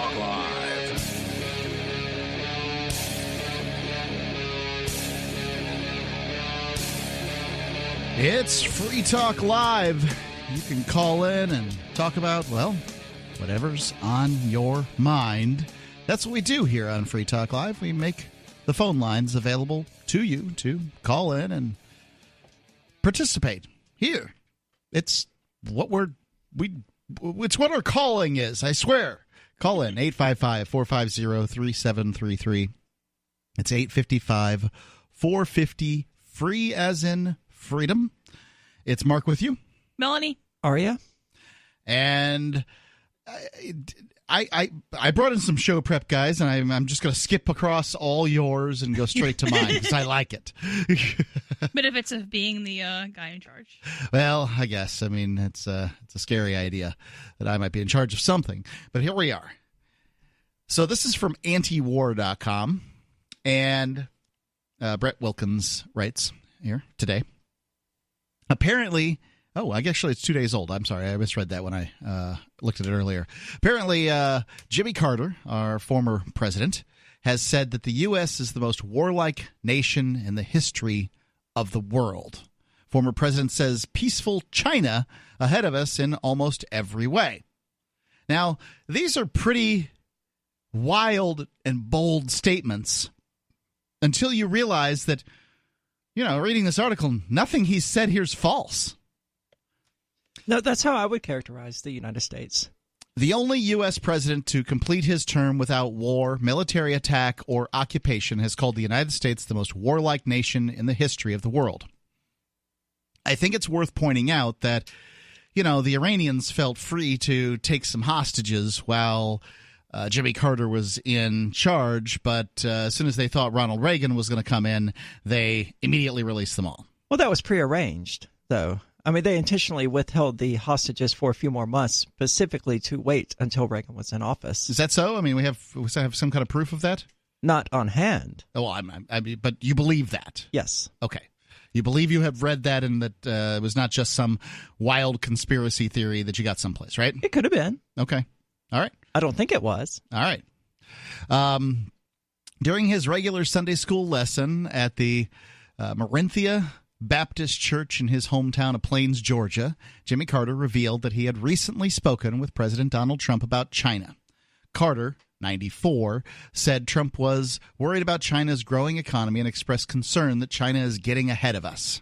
Talk Live. It's Free Talk Live. You can call in and talk about, well, whatever's on your mind. That's what we do here on Free Talk Live. We make the phone lines available to you to call in and participate here. It's what it's what our calling is, I swear. Call in 855-450-3733. It's 855-450 free as in freedom. It's Mark with you. Melanie. Aria. And I brought in some show prep guys, and I'm just going to skip across all yours and go straight to mine because I like it. Benefits of being the guy in charge. Well, I guess. I mean, it's a scary idea that I might be in charge of something. But here we are. So this is from antiwar.com, and Brett Wilkins writes here today. Apparently, actually it's 2 days old. I'm sorry, I misread that when I looked at it earlier. Apparently, Jimmy Carter, our former president, has said that the U.S. is the most warlike nation in the history of the world. Former president says peaceful China ahead of us in almost every way. Now, these are pretty wild and bold statements until you realize that, reading this article, nothing he said here is false. No, that's how I would characterize the United States. The only U.S. president to complete his term without war, military attack, or occupation has called the United States the most warlike nation in the history of the world. I think it's worth pointing out that, the Iranians felt free to take some hostages while Jimmy Carter was in charge, but as soon as they thought Ronald Reagan was going to come in, they immediately released them all. Well, that was prearranged, though. I mean, they intentionally withheld the hostages for a few more months, specifically to wait until Reagan was in office. Is that so? I mean, we have some kind of proof of that? Not on hand. Oh, I mean, but you believe that? Yes. Okay. You believe you have read that and that it was not just some wild conspiracy theory that you got someplace, right? It could have been. Okay. All right. I don't think it was. All right. During his regular Sunday school lesson at the Marinthia Baptist Church in his hometown of Plains, Georgia, Jimmy Carter revealed that he had recently spoken with President Donald Trump about China. Carter, 94, said Trump was worried about China's growing economy and expressed concern that China is getting ahead of us.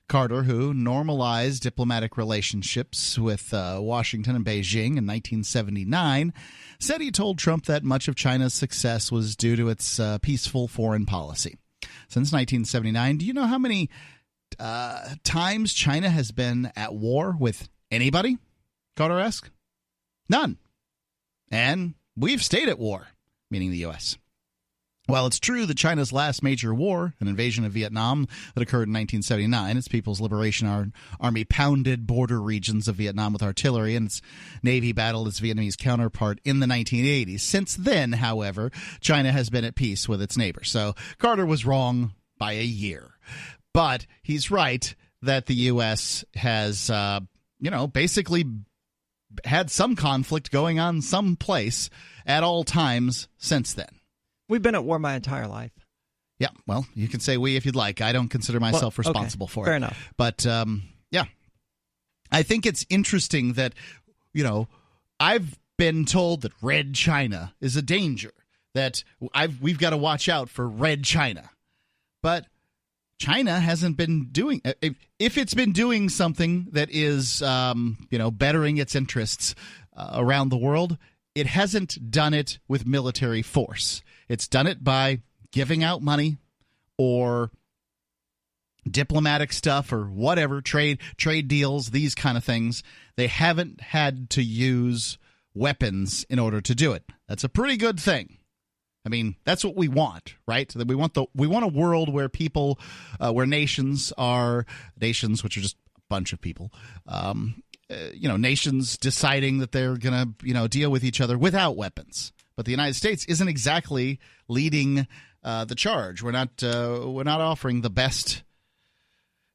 Carter, who normalized diplomatic relationships with Washington and Beijing in 1979, said he told Trump that much of China's success was due to its peaceful foreign policy. Since 1979, do you know how many times China has been at war with anybody? Carter asked. None. And we've stayed at war, meaning the U.S. While it's true that China's last major war, an invasion of Vietnam that occurred in 1979, its People's Liberation Army pounded border regions of Vietnam with artillery, and its Navy battled its Vietnamese counterpart in the 1980s. Since then, however, China has been at peace with its neighbors. So Carter was wrong by a year. But he's right that the U.S. has, basically had some conflict going on someplace at all times since then. We've been at war my entire life. Yeah, well, you can say we if you'd like. I don't consider myself responsible for it. Fair enough. But, yeah, I think it's interesting that, I've been told that Red China is a danger, that we've got to watch out for Red China. But China hasn't been doing – if it's been doing something that is, bettering its interests around the world, it hasn't done it with military force. It's done it by giving out money or diplomatic stuff or whatever, trade deals, these kind of things. They haven't had to use weapons in order to do it. That's a pretty good thing. I mean, that's what we want, right? We want a world where people, where nations, which are just a bunch of people, nations deciding that they're going to, deal with each other without weapons. But the United States isn't exactly leading the charge. We're not offering the best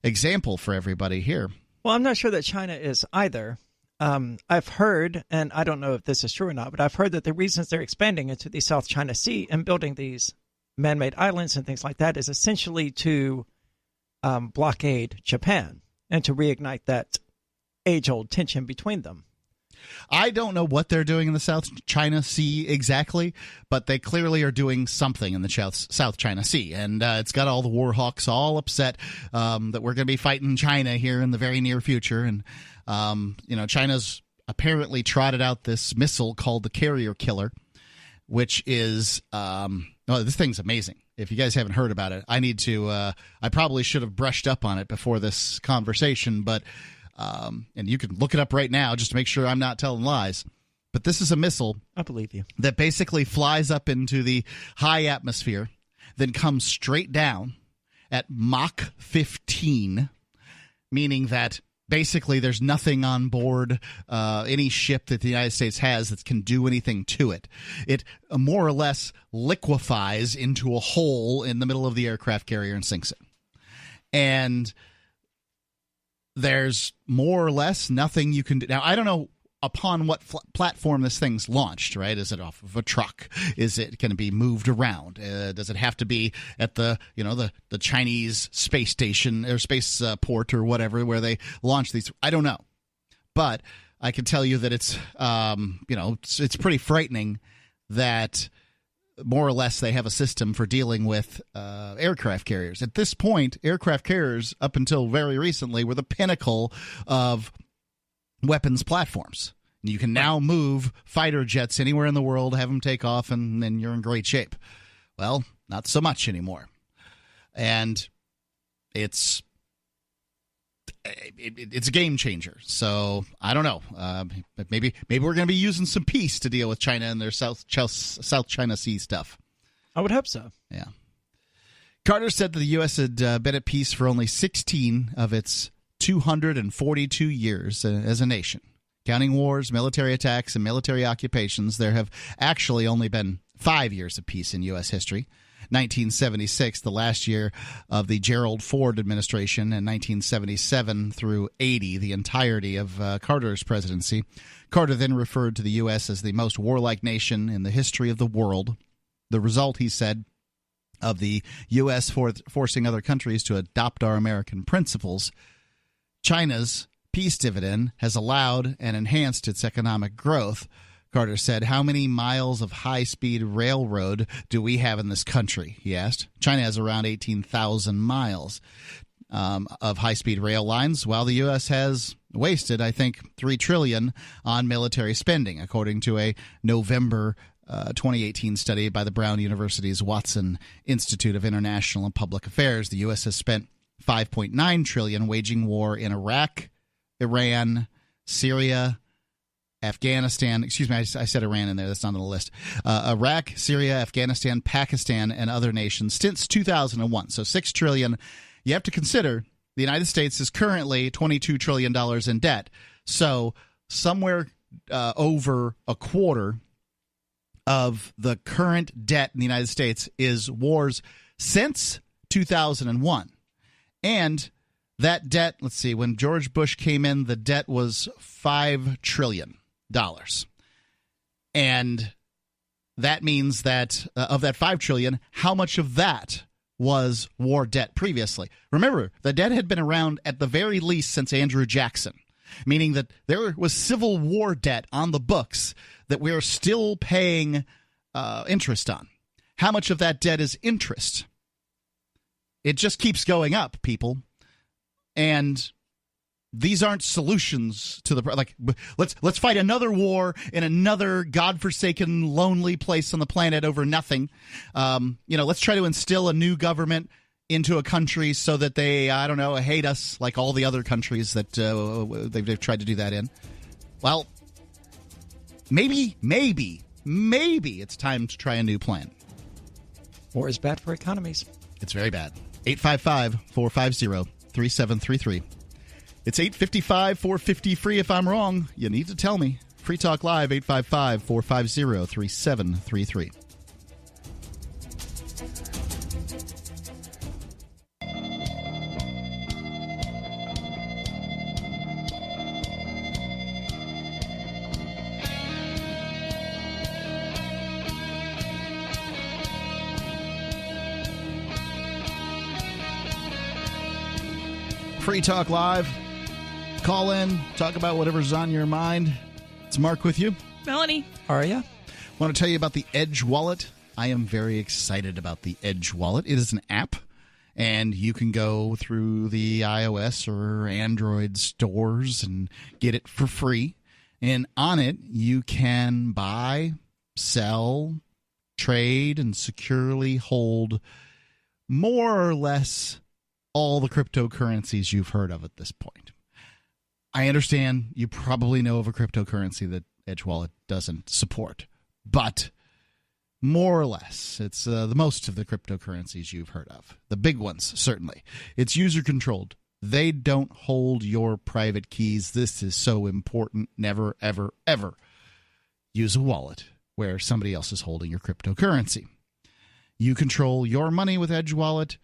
example for everybody here. Well, I'm not sure that China is either. I've heard, and I don't know if this is true or not, but I've heard that the reasons they're expanding into the South China Sea and building these man-made islands and things like that is essentially to blockade Japan and to reignite that age-old tension between them. I don't know what they're doing in the South China Sea exactly, but they clearly are doing something in the South China Sea. And it's got all the war hawks all upset that we're going to be fighting China here in the very near future. And, China's apparently trotted out this missile called the Carrier Killer, which is this thing's amazing. If you guys haven't heard about it, I probably should have brushed up on it before this conversation, but and you can look it up right now just to make sure I'm not telling lies. But this is a missile, I believe you, that basically flies up into the high atmosphere, then comes straight down at Mach 15, meaning that basically there's nothing on board any ship that the United States has that can do anything to it. It more or less liquefies into a hole in the middle of the aircraft carrier and sinks it. And there's more or less nothing you can do. Now, I don't know upon what platform this thing's launched, right? Is it off of a truck? Is it going to be moved around? Does it have to be at the Chinese space station or space port or whatever where they launch these? I don't know. But I can tell you that it's pretty frightening that more or less they have a system for dealing with aircraft carriers. At this point, aircraft carriers, up until very recently, were the pinnacle of weapons platforms. You can now move fighter jets anywhere in the world, have them take off, and then you're in great shape. Well, not so much anymore. And it's a game changer. So I don't know. Maybe we're going to be using some peace to deal with China and their South China Sea stuff. I would hope so. Yeah. Carter said that the U.S. had been at peace for only 16 of its 242 years as a nation. Counting wars, military attacks, and military occupations, there have actually only been 5 years of peace in U.S. history. 1976, the last year of the Gerald Ford administration, and 1977 through 80, the entirety of Carter's presidency. Carter then referred to the U.S. as the most warlike nation in the history of the world. The result, he said, of the U.S. forcing other countries to adopt our American principles, China's peace dividend has allowed and enhanced its economic growth. Carter said, "How many miles of high-speed railroad do we have in this country?" he asked. China has around 18,000 miles of high-speed rail lines, while the U.S. has wasted, I think, $3 trillion on military spending, according to a November 2018 study by the Brown University's Watson Institute of International and Public Affairs. The U.S. has spent $5.9 trillion waging war in Iraq, Iran, Syria, Afghanistan, excuse me, I said Iran in there, that's not on the list. Iraq, Syria, Afghanistan, Pakistan, and other nations since 2001. So $6 trillion. You have to consider the United States is currently $22 trillion in debt. So somewhere over a quarter of the current debt in the United States is wars since 2001. And that debt, let's see, when George Bush came in, the debt was $5 trillion. And that means that of that $5 trillion, how much of that was war debt previously? Remember, the debt had been around at the very least since Andrew Jackson, meaning that there was Civil War debt on the books that we are still paying interest on. How much of that debt is interest? It just keeps going up, people. And these aren't solutions to the let's fight another war in another godforsaken, lonely place on the planet over nothing. Let's try to instill a new government into a country so that they, I don't know, hate us like all the other countries that they've tried to do that in. Well, maybe it's time to try a new plan. War is bad for economies. It's very bad. 855-450-3733. It's 855-450-FREE if I'm wrong. You need to tell me. Free Talk Live, 855-450-3733. Free Talk Live. Call in, talk about whatever's on your mind. It's Mark with you. Melanie. Aria. Want to tell you about the Edge wallet. I am very excited about the Edge wallet. It is an app, and you can go through the iOS or Android stores and get it for free. And on it, you can buy, sell, trade, and securely hold more or less all the cryptocurrencies you've heard of at this point. I understand you probably know of a cryptocurrency that Edge Wallet doesn't support, but more or less, it's the most of the cryptocurrencies you've heard of. The big ones, certainly. It's user-controlled. They don't hold your private keys. This is so important. Never, ever, ever use a wallet where somebody else is holding your cryptocurrency. You control your money with Edge Wallet.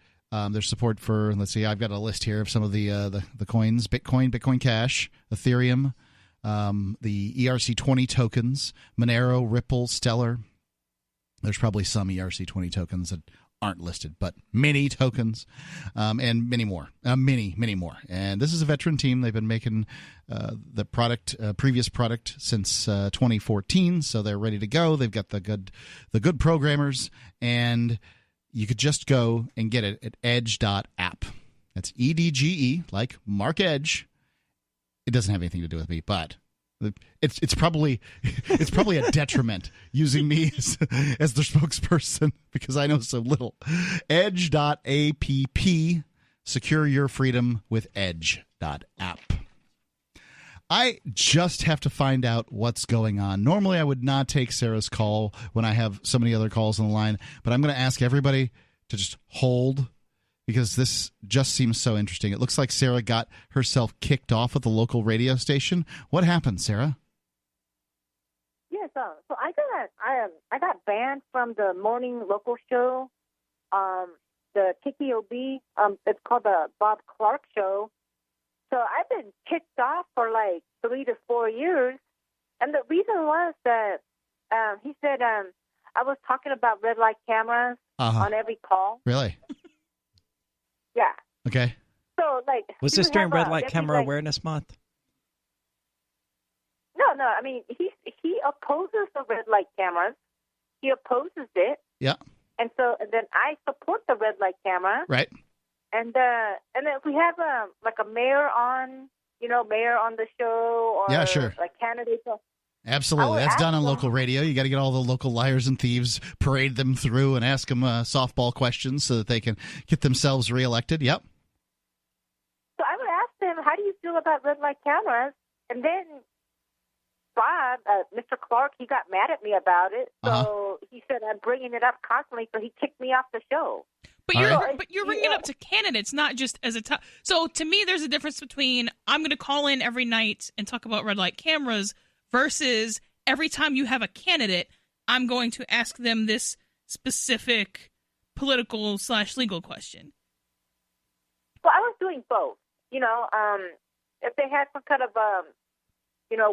There's support for, let's see, I've got a list here of some of the coins: Bitcoin, Bitcoin Cash, Ethereum, the ERC20 tokens, Monero, Ripple, Stellar. There's probably some ERC20 tokens that aren't listed, but many tokens, and many more, many more. And this is a veteran team. They've been making the previous product since 2014, so they're ready to go. They've got the good programmers, and you could just go and get it at edge.app. That's EDGE, like Mark Edge. It doesn't have anything to do with me, but it's probably a detriment using me as their spokesperson because I know so little. Edge.app. Secure your freedom with edge.app. I just have to find out what's going on. Normally, I would not take Sarah's call when I have so many other calls on the line, but I'm going to ask everybody to just hold because this just seems so interesting. It looks like Sarah got herself kicked off at the local radio station. What happened, Sarah? Yes, so I got banned from the morning local show, the KKOB. It's called the Bob Clark Show. So I've been kicked off for like 3 to 4 years, and the reason was that he said I was talking about red light cameras on every call. Really? Yeah. Okay. So like, was this during Red Light Camera Awareness Month? No. I mean, he opposes the red light cameras. He opposes it. Yeah. And then I support the red light camera. Right. And then if we have like a mayor on the show or yeah, sure. like candidates. Absolutely. That's done on local radio. You got to get all the local liars and thieves, parade them through and ask them softball questions so that they can get themselves reelected. Yep. So I would ask them, how do you feel about red light cameras? And then Bob, Mr. Clark, he got mad at me about it. So he said I'm bringing it up constantly, so he kicked me off the show. But you're bringing it up to candidates, not just as a top. So to me, there's a difference between I'm going to call in every night and talk about red light cameras versus every time you have a candidate, I'm going to ask them this specific political/legal question. Well, I was doing both. If they had some kind of,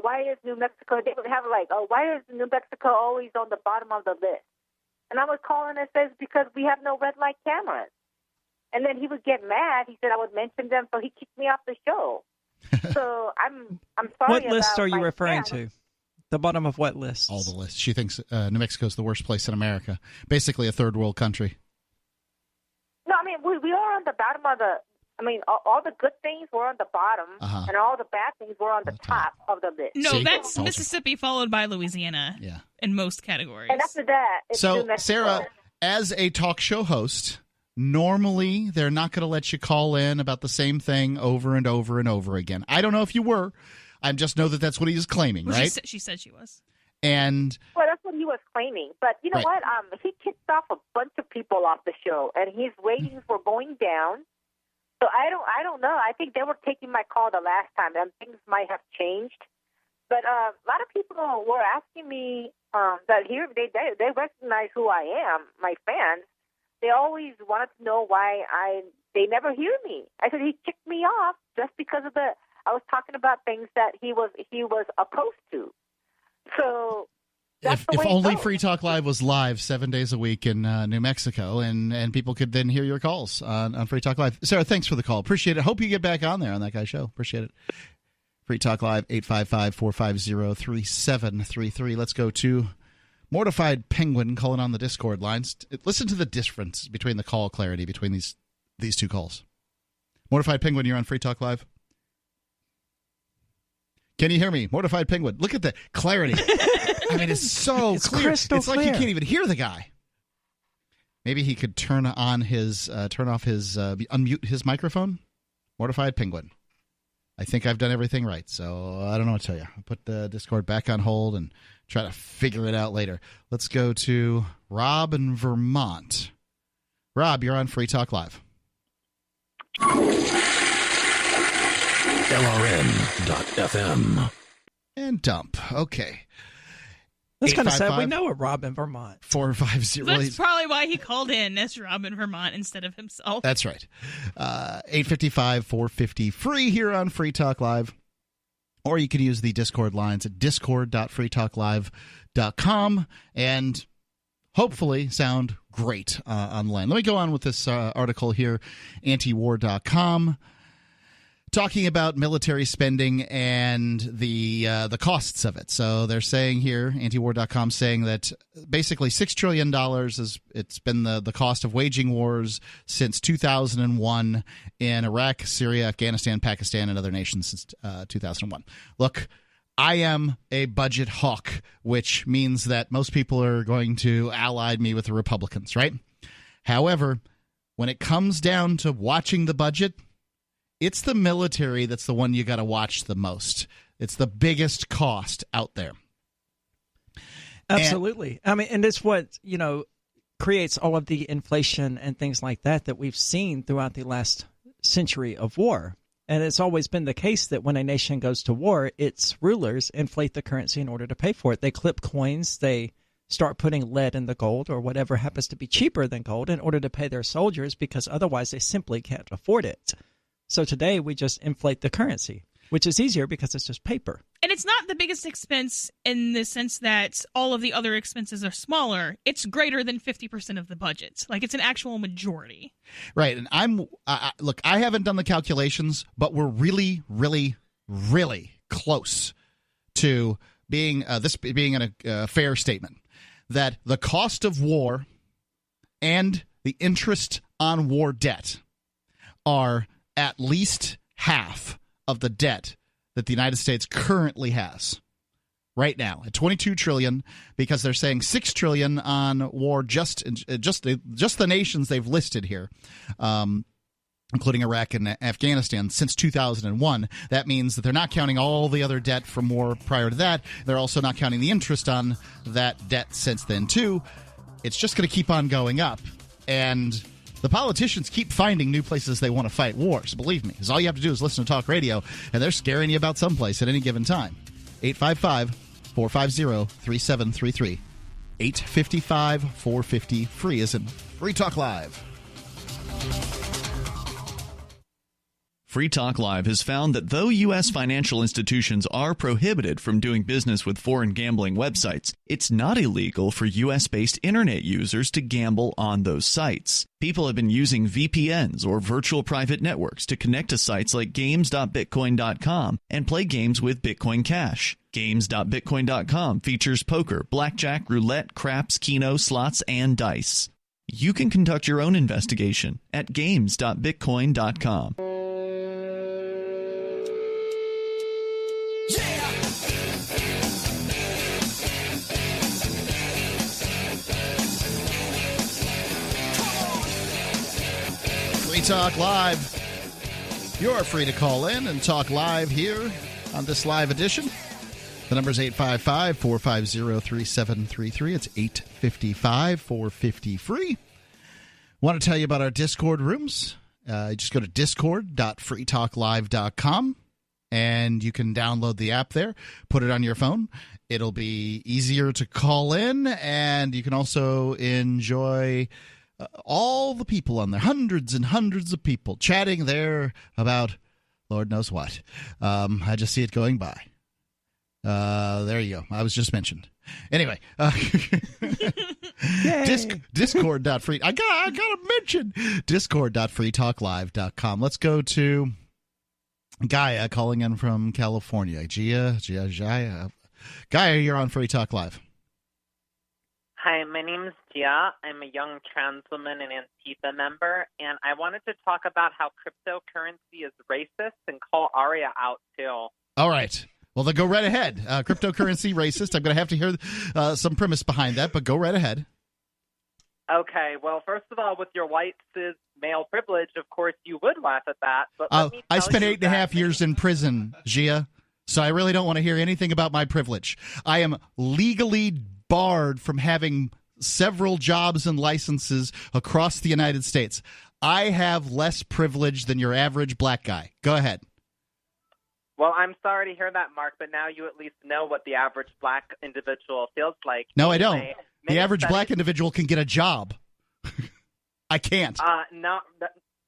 why is New Mexico, they would have like, why is New Mexico always on the bottom of the list? And I was calling and says, because we have no red light cameras. And then he would get mad. He said I would mention them, so he kicked me off the show. So I'm sorry. What list are you referring to? The bottom of what list? All the lists. She thinks New Mexico is the worst place in America. Basically a third world country. No, I mean, we are on the bottom of the, all the good things were on the bottom, and all the bad things were on the top of the list. No, that's Mississippi followed by Louisiana in most categories. And after that, it's New Mexico. Sarah, as a talk show host, normally they're not going to let you call in about the same thing over and over and over again. I don't know if you were. I just know that that's what he is claiming, right? She said she was. And well, that's what he was claiming. But you know what? He kicked off a bunch of people off the show, and his ratings were going down. So I don't know. I think they were taking my call the last time, and things might have changed. But a lot of people were asking me that here they recognize who I am, my fans. They always wanted to know why they never hear me. I said he kicked me off just because of I was talking about things that he was opposed to. So That's the if way it only goes. Free Talk Live was live 7 days a week in New Mexico, and people could then hear your calls on Free Talk Live. Sarah, thanks for the call. Appreciate it. Hope you get back on there on that guy's show. Appreciate it. Free Talk Live, 855-450-3733. Let's go to Mortified Penguin calling on the Discord lines. Listen to the difference between the call clarity between these two calls. Mortified Penguin, you're on Free Talk Live. Can you hear me? Mortified Penguin. Look at the clarity. I mean, it's so clear. It's like clear. you can't even hear the guy. Maybe he could unmute his microphone. Mortified Penguin. I think I've done everything right, so I don't know what to tell you. I'll put the Discord back on hold and try to figure it out later. Let's go to Rob in Vermont. Rob, you're on Free Talk Live. LRN.FM. And dump. Okay. That's kind of sad. We know a Rob in Vermont. 450. That's probably why he called in as Rob in Vermont instead of himself. That's right. 855-450-FREE here on Free Talk Live. Or you can use the Discord lines at discord.freetalklive.com and hopefully sound great online. Let me go on with this article here, antiwar.com. Talking about military spending and the costs of it. So they're saying here, antiwar.com saying that basically $6 trillion it's been the cost of waging wars since 2001 in Iraq, Syria, Afghanistan, Pakistan, and other nations since 2001. Look, I am a budget hawk, which means that most people are going to ally me with the Republicans, right? However, when it comes down to watching the budget, it's the military that's the one you got to watch the most. It's the biggest cost out there. Absolutely. And it's what, creates all of the inflation and things like that we've seen throughout the last century of war. And it's always been the case that when a nation goes to war, its rulers inflate the currency in order to pay for it. They clip coins, they start putting lead in the gold or whatever happens to be cheaper than gold in order to pay their soldiers because otherwise they simply can't afford it. So today we just inflate the currency, which is easier because it's just paper. And it's not the biggest expense in the sense that all of the other expenses are smaller. It's greater than 50% of the budget. Like, it's an actual majority. Right. And look, I haven't done the calculations, but we're really, really, really close to being this being a fair statement that the cost of war and the interest on war debt are at least half of the debt that the United States currently has right now at $22 trillion, because they're saying $6 trillion on war just the nations they've listed here, including Iraq and Afghanistan since 2001. That means that they're not counting all the other debt from war prior to that. They're also not counting the interest on that debt since then too. It's just going to keep on going up, and the politicians keep finding new places they want to fight wars, believe me. Because all you have to do is listen to talk radio, and they're scaring you about someplace at any given time. 855-450-3733. 855-450-FREE is in Free Talk Live. Free Talk Live has found that though U.S. financial institutions are prohibited from doing business with foreign gambling websites, it's not illegal for U.S.-based internet users to gamble on those sites. People have been using VPNs or virtual private networks to connect to sites like games.bitcoin.com and play games with Bitcoin Cash. Games.bitcoin.com features poker, blackjack, roulette, craps, keno, slots, and dice. You can conduct your own investigation at games.bitcoin.com. Free Talk Live. You're free to call in and talk live here on this live edition. The number is 855-450-3733. It's 855-450-FREE. Want to tell you about our Discord rooms? Just go to discord.freetalklive.com. And you can download the app there, put it on your phone. It'll be easier to call in, and you can also enjoy all the people on there, hundreds and hundreds of people chatting there about Lord knows what. I just see it going by. There you go. I was just mentioned. Anyway, Discord.free. I gotta mention Discord.freetalklive.com. Let's go to Gaia calling in from California. Gia. Gaia, you're on Free Talk Live. Hi, my name is Gia. I'm a young trans woman and Antifa member, and I wanted to talk about how cryptocurrency is racist and call Aria out, too. All right. Well, then go right ahead. Cryptocurrency racist. I'm going to have to hear some premise behind that, but go right ahead. Okay. Well, first of all, with your white cis male privilege, of course, you would laugh at that. But I spent 8.5 years in prison, Gia, so I really don't want to hear anything about my privilege. I am legally barred from having several jobs and licenses across the United States. I have less privilege than your average black guy. Go ahead. Well, I'm sorry to hear that, Mark, but now you at least know what the average black individual feels like. No, I don't. The average black individual can get a job. I can't. No,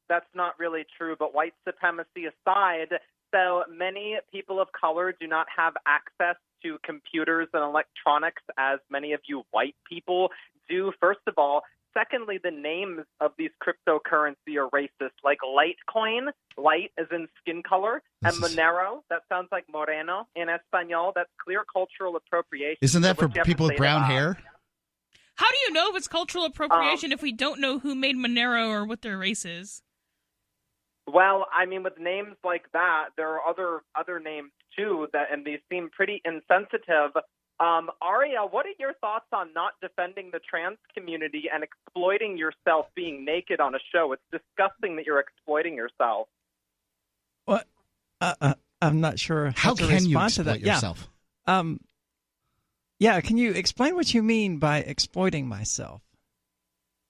that's not really true, but white supremacy aside, so many people of color do not have access to computers and electronics as many of you white people do, first of all. Secondly, the names of these cryptocurrency are racist, like Litecoin, light as in skin color, and Monero, that sounds like moreno in Espanol. That's clear cultural appropriation. Isn't that for people with brown hair? How do you know if it's cultural appropriation if we don't know who made Monero or what their race is? Well, I mean, with names like that, there are other names too, and these seem pretty insensitive. Aria, what are your thoughts on not defending the trans community and exploiting yourself being naked on a show? It's disgusting that you're exploiting yourself. What? I'm not sure how to can you respond to exploit that. yourself? Yeah, can you explain what you mean by exploiting myself?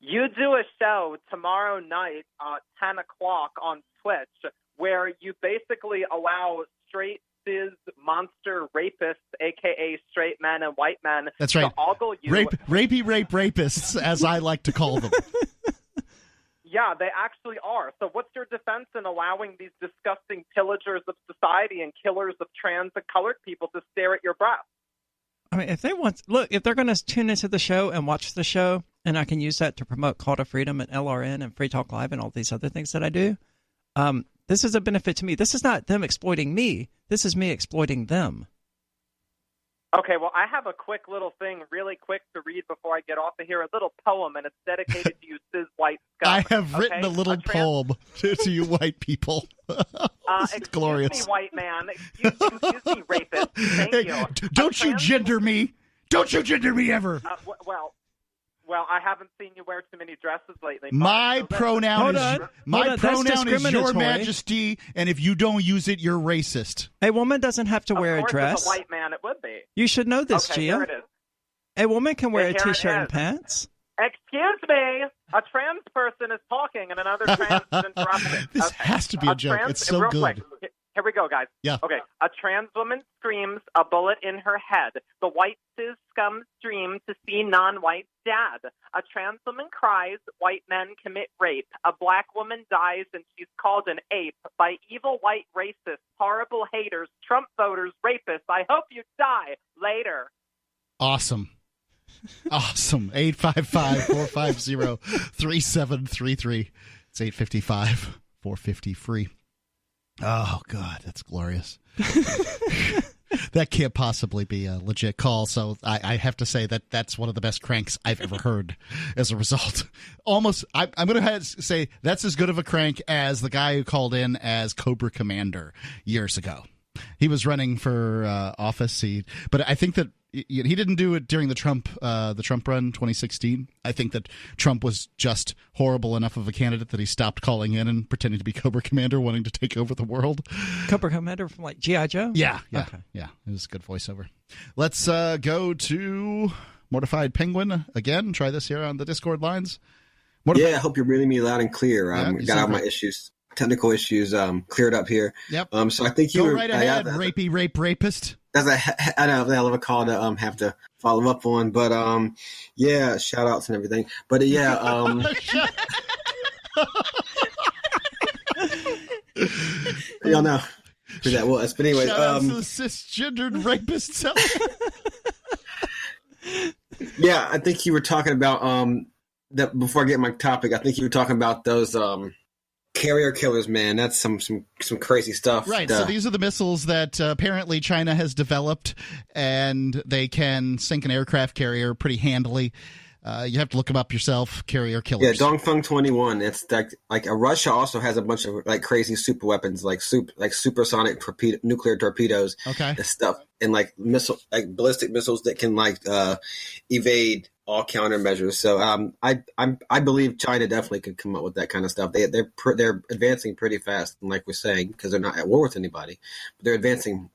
You do a show tomorrow night at 10 o'clock on Twitch where you basically allow straight cis monster rapists, a.k.a. straight men and white men, that's right, to ogle you. Rapists, as I like to call them. Yeah, they actually are. So what's your defense in allowing these disgusting pillagers of society and killers of trans and colored people to stare at your breasts? I mean, if they're going to tune into the show and watch the show, and I can use that to promote Call to Freedom and LRN and Free Talk Live and all these other things that I do, this is a benefit to me. This is not them exploiting me. This is me exploiting them. Okay, well, I have a quick little thing really quick to read before I get off of here, a little poem, and it's dedicated to you cis white scum. I have written a little poem to you white people. It's glorious. Excuse me, white man. Excuse me, rapist. Thank you. Don't you gender me. Don't you gender me ever. Well, I haven't seen you wear too many dresses lately. My pronoun is your majesty, and if you don't use it, you're racist. A woman doesn't have to wear a dress. As a white man, it would be. You should know this, okay, Gia. Here it is. A woman can wear a T-shirt and pants. Excuse me. A trans person is talking, and another trans is interrupting. This has to be a joke. It's so good. Quick. Here we go, guys. Yeah. Okay. A trans woman screams, a bullet in her head. The white cis scum stream to see non-white dad. A trans woman cries, white men commit rape. A black woman dies and she's called an ape by evil white racists, horrible haters, Trump voters, rapists. I hope you die later. Awesome. 855-450-3733. It's 855-450-FREE. Oh, God, that's glorious. That can't possibly be a legit call, so I have to say that that's one of the best cranks I've ever heard as a result. Almost, I'm going to say that's as good of a crank as the guy who called in as Cobra Commander years ago. He was running for office, but I think that he didn't do it during the Trump run 2016. I think that Trump was just horrible enough of a candidate that he stopped calling in and pretending to be Cobra Commander, wanting to take over the world. Cobra Commander from like G.I. Joe? Yeah. Okay. Yeah, it was a good voiceover. Let's go to Mortified Penguin again. Try this here on the Discord lines. Yeah, I hope you're reading me loud and clear. Got all my technical issues cleared up here. Yep. So I think you go right ahead, rapist. That's I know a hell of a call to have to follow up on, but yeah, shout outs and everything. But yeah, y'all know. who that was. But anyway, shout out to the cisgendered rapists out there. Yeah, I think you were talking about that before I get my topic. I think you were talking about those carrier killers, man. That's some crazy stuff. Right. So these are the missiles that apparently China has developed, and they can sink an aircraft carrier pretty handily. You have to look them up yourself. Carrier killers. Yeah, Dongfeng 21. It's like Russia also has a bunch of like crazy super weapons, like supersonic nuclear torpedoes. Okay. And stuff, and like ballistic missiles that can evade all countermeasures. So I believe China definitely could come up with that kind of stuff. They're advancing pretty fast, and like we're saying, because they're not at war with anybody, but they're advancing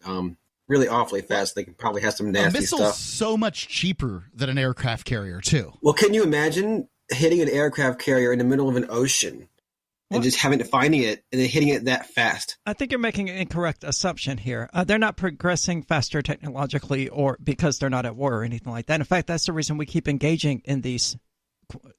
really awfully fast. They can probably have some nasty stuff. A missil's so much cheaper than an aircraft carrier too. Well, can you imagine hitting an aircraft carrier in the middle of an ocean and just finding it and then hitting it that fast? I think you're making an incorrect assumption here. They're not progressing faster technologically or because they're not at war or anything like that. In fact, that's the reason we keep engaging in these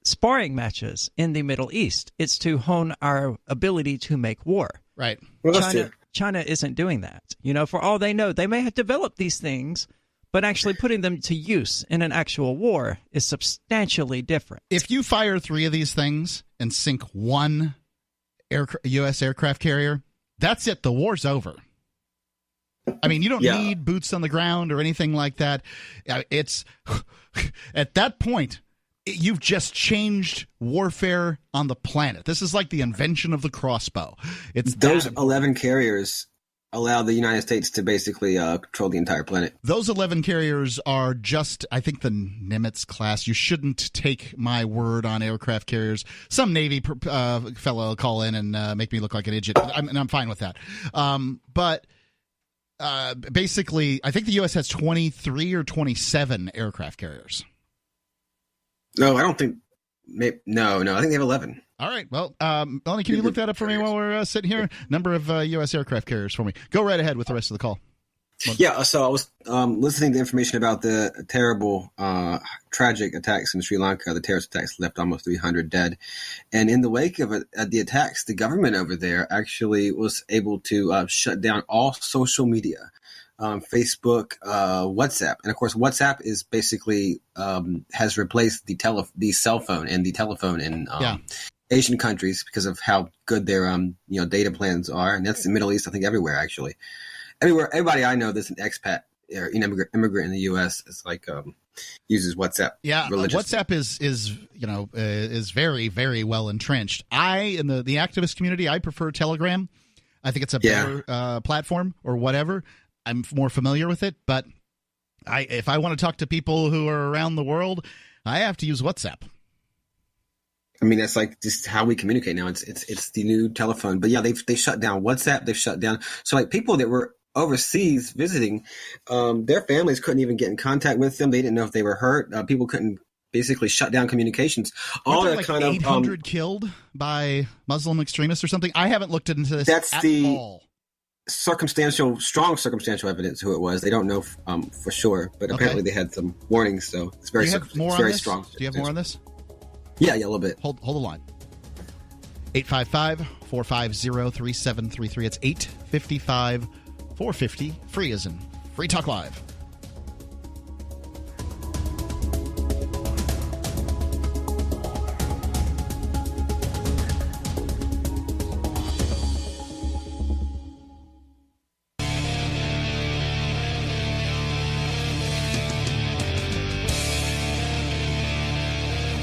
sparring matches in the Middle East. It's to hone our ability to make war. Right. Well, China isn't doing that. For all they know, they may have developed these things, but actually putting them to use in an actual war is substantially different. If you fire 3 of these things and sink one U.S. aircraft carrier, that's it. The war's over. I mean, you don't need boots on the ground or anything like that. It's at that point, you've just changed warfare on the planet. This is like the invention of the crossbow. It's those 11 carriers allow the United States to basically control the entire planet. Those 11 carriers are just, I think, the Nimitz class. You shouldn't take my word on aircraft carriers. Some Navy fellow will call in and make me look like an idiot, and I'm fine with that. But basically, I think the U.S. has 23 or 27 aircraft carriers. No, I don't think. No, I think they have 11. All right. Well, Melanie, can you look that up for me while we're sitting here? Number of U.S. aircraft carriers for me. Go right ahead with the rest of the call. Yeah, so I was listening to information about the terrible, tragic attacks in Sri Lanka. The terrorist attacks left almost 300 dead. And in the wake of the attacks, the government over there actually was able to shut down all social media. Facebook, WhatsApp, and of course, WhatsApp is basically has replaced the cell phone and the telephone in Asian countries because of how good their data plans are, and that's the Middle East. I think everywhere, actually, everybody I know that's an expat or immigrant in the U.S. is uses WhatsApp. Yeah, WhatsApp is very, very well entrenched. In the activist community, I prefer Telegram. I think it's a better platform or whatever. I'm more familiar with it, but if I want to talk to people who are around the world, I have to use WhatsApp. I mean, that's just how we communicate now. It's the new telephone. But yeah, they shut down WhatsApp. They've shut down. So people that were overseas visiting, their families couldn't even get in contact with them. They didn't know if they were hurt. People couldn't basically shut down communications. All that kind 800 killed by Muslim extremists or something. I haven't looked into this at all. Strong circumstantial evidence who it was. They don't know for sure, but apparently they had some warnings. So it's very strong. Do you have more on this? Yeah, a little bit. Hold the line. 855-450-3733. It's 855-450 free as in Free Talk Live.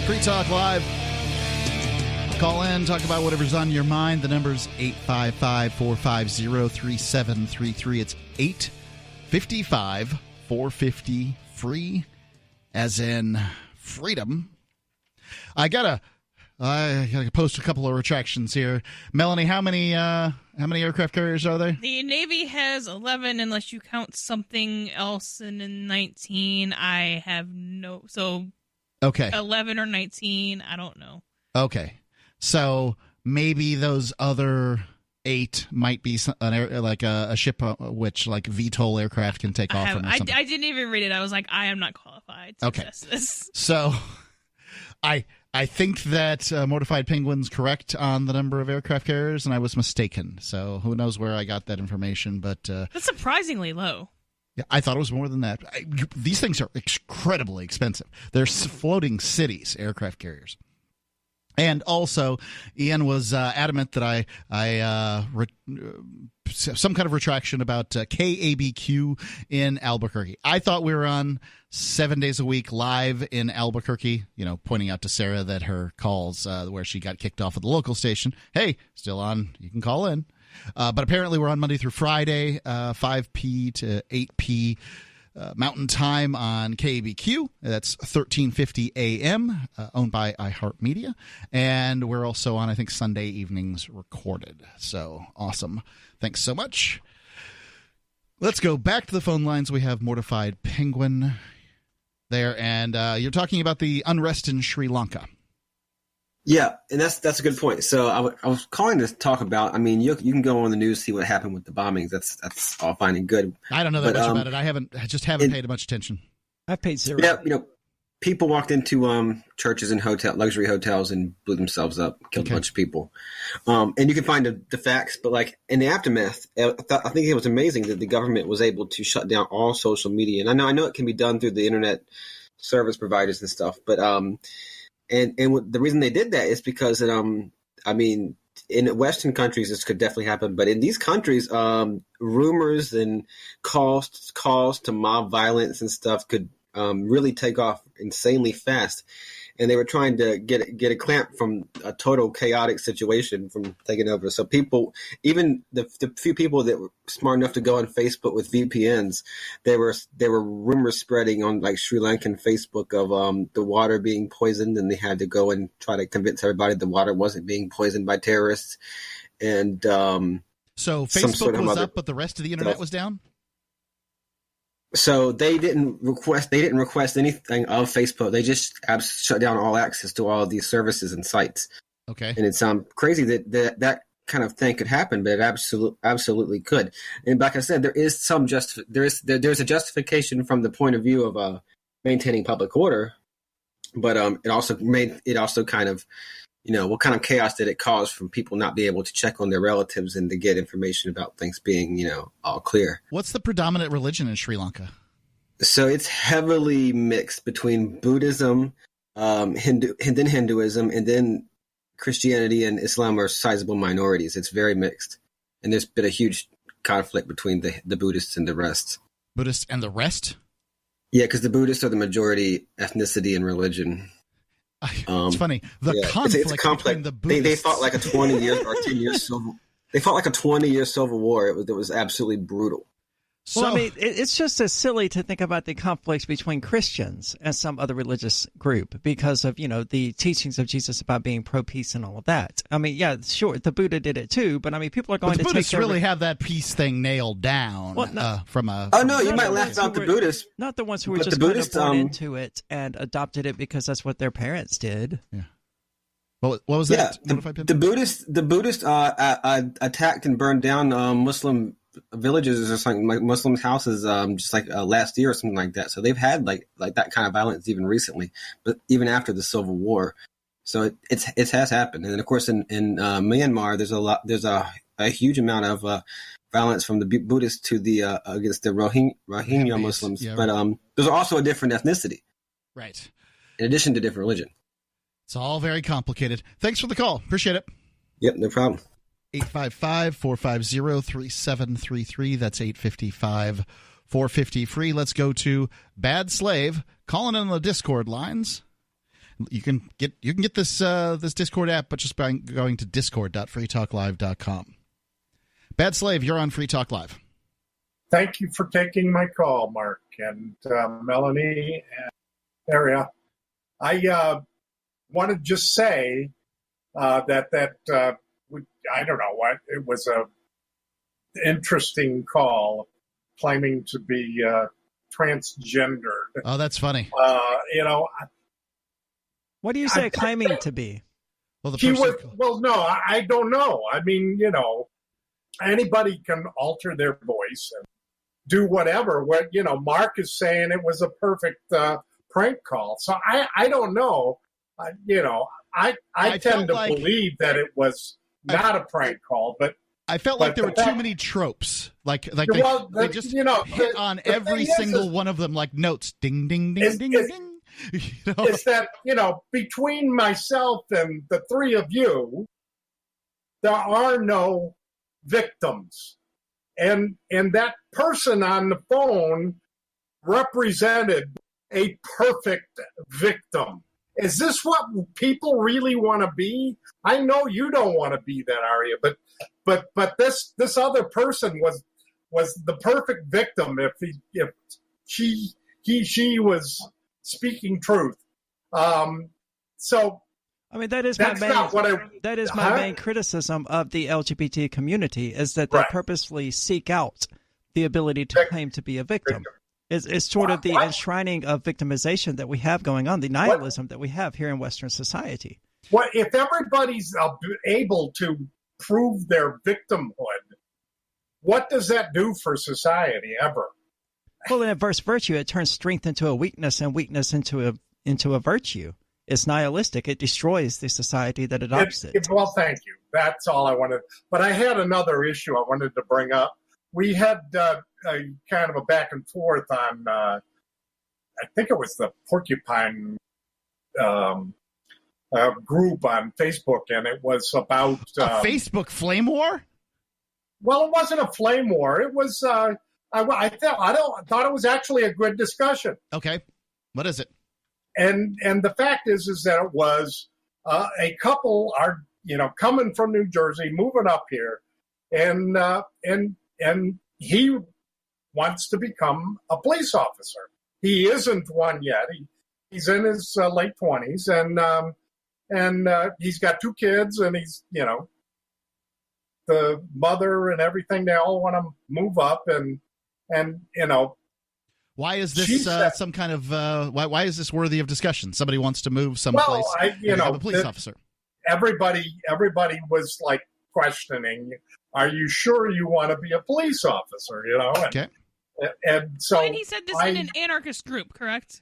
Free Talk Live. Call in, talk about whatever's on your mind. The number's 855-450-3733. It's 855-450 free, as in freedom. I gotta post a couple of retractions here. Melanie, how many aircraft carriers are there? The Navy has 11, unless you count something else. And in 19, I have no. So. Okay. 11 or 19, I don't know. Okay. So maybe those other 8 might be a ship which VTOL aircraft can take off from or something. I didn't even read it. I was like, I am not qualified to assess this. So I I think that Mortified Penguin's correct on the number of aircraft carriers, and I was mistaken. So who knows where I got that information, but that's surprisingly low. Yeah, I thought it was more than that. These things are incredibly expensive. They're floating cities, aircraft carriers. And also, Ian was adamant that some kind of retraction about KABQ in Albuquerque. I thought we were on 7 days a week live in Albuquerque, pointing out to Sarah that her calls where she got kicked off at the local station, hey, still on, you can call in. But apparently we're on Monday through Friday, 5p to 8p. Mountain Time on KABQ. That's 1350 AM, owned by iHeartMedia. And we're also on, I think, Sunday evenings recorded. So awesome. Thanks so much. Let's go back to the phone lines. We have Mortified Penguin there. And you're talking about the unrest in Sri Lanka. Yeah, and that's a good point. So I was calling to talk about. I mean, you can go on the news, see what happened with the bombings. That's all fine and good. I don't know that much about it. I just haven't paid much attention. I've paid zero. Yeah, people walked into churches and luxury hotels and blew themselves up, killed a bunch of people. And you can find the facts, but like in the aftermath, I think it was amazing that the government was able to shut down all social media. And I know it can be done through the internet service providers and stuff, but And the reason they did that is because, I mean, in Western countries, this could definitely happen. But in these countries, rumors and calls to mob violence and stuff could really take off insanely fast. And they were trying to get a clamp from a total chaotic situation from taking over. So people, even the few people that were smart enough to go on Facebook with VPNs, there were rumors spreading on like Sri Lankan Facebook of the water being poisoned, and they had to go and try to convince everybody the water wasn't being poisoned by terrorists. And so Facebook was up, but the rest of the internet was down. So they didn't request anything of Facebook. They just shut down all access to all of these services and sites. Okay. And it's crazy that kind of thing could happen, but it absolutely could. And like I said, there is there's a justification from the point of view of maintaining public order, but it also kind of, what kind of chaos did it cause from people not being able to check on their relatives and to get information about things being, all clear? What's the predominant religion in Sri Lanka? So it's heavily mixed between Buddhism, Hinduism, and then Christianity and Islam are sizable minorities. It's very mixed. And there's been a huge conflict between the Buddhists and the rest. Buddhists and the rest? Yeah, because the Buddhists are the majority ethnicity and religion. It's funny. Conflict it's a conflict. between the Buddhists. They fought like a 20 year or 10 year civil. They fought like a 20-year civil war. It was absolutely brutal. Well, I mean, it's just as silly to think about the conflicts between Christians and some other religious group because of, the teachings of Jesus about being pro-peace and all of that. I mean, yeah, sure, the Buddha did it too, but I mean, people are going to take Buddhists really have that peace thing nailed down from a... Oh, no, you might laugh about the Buddhists. Not the ones who were just kind of born into it and adopted it because that's what their parents did. Yeah. What was that? The Buddhists attacked and burned down Muslim villages or something, like Muslim houses, just like last year or something like that. So they've had like that kind of violence even recently, but even after the Civil War. So it has happened. And then of course in Myanmar, there's a huge amount of violence from the Buddhists to the against the Rohingya Muslims. Yeah, but there's also a different ethnicity, right? In addition to different religion. It's all very complicated. Thanks for the call. Appreciate it. Yep, no problem. 855-450-3733. That's 855-450-FREE. Let's go to Bad Slave calling in on the Discord lines. You can get this this Discord app, but just by going to discord.freetalklive.com. Bad Slave, you're on Free Talk Live. Thank you for taking my call, Mark and Melanie and Aria. I want to just say that I don't know what it was a interesting call, claiming to be transgendered. Oh, that's funny. What do you say claiming to be? Well, no, I don't know. I mean, anybody can alter their voice and do whatever. What Mark is saying, it was a perfect prank call. So I don't know. I tend to believe that it was not a prank call, but I felt like there were too many tropes. They just hit on every single one of them, like notes. Ding, ding, ding, ding, ding. Is that, between myself and the three of you, there are no victims. And that person on the phone represented a perfect victim. Is this what people really want to be? I know you don't want to be that, Aria, but this other person was the perfect victim if she was speaking truth. So I mean, that is my main criticism of the LGBT community, is that they purposefully seek out the ability to claim to be a victim. It's sort of the enshrining of victimization that we have going on, the nihilism that we have here in Western society. Well, if everybody's able to prove their victimhood, what does that do for society ever? Well, in adverse virtue, it turns strength into a weakness and weakness into a virtue. It's nihilistic. It destroys the society that adopts it. Well, thank you. That's all I wanted. But I had another issue I wanted to bring up. We had a kind of a back and forth on, I think it was the Porcupine group on Facebook, and it was about a Facebook flame war. Well, it wasn't a flame war. It was. I thought it was actually a good discussion. Okay, what is it? And the fact is that it was a couple are coming from New Jersey, moving up here, and he wants to become a police officer. He isn't one yet. He's in his late 20s, and he's got 2 kids, and he's the mother and everything. They all want to move up, and Why is this some kind of why is this worthy of discussion? Somebody wants to move someplace. Have a police officer. Everybody was like questioning. Are you sure you want to be a police officer? Okay. And so, and he said this in an anarchist group, correct?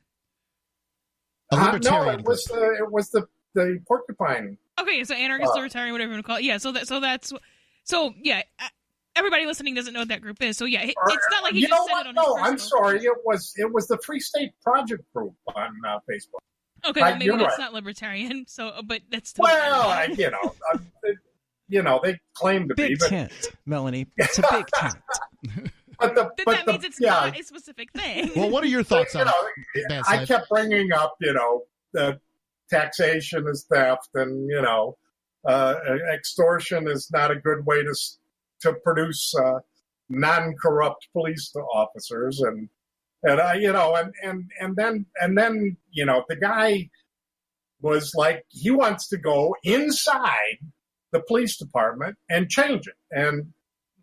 A libertarian no, it was the Porcupine. Okay, so anarchist, libertarian, whatever you want to call it. Yeah, yeah. Everybody listening doesn't know what that group is, so yeah, it's not like he just said it on his personal. I'm sorry. It was the Free State Project group on Facebook. Okay, well, maybe that's not libertarian. So, but that's still they claim to be. Big tent, Melanie. It's a big tent. But that means it's not a specific thing. Well, what are your thoughts on it? I kept bringing up, the taxation is theft, and extortion is not a good way to produce non-corrupt police officers, and then the guy was like, he wants to go inside the police department and change it, and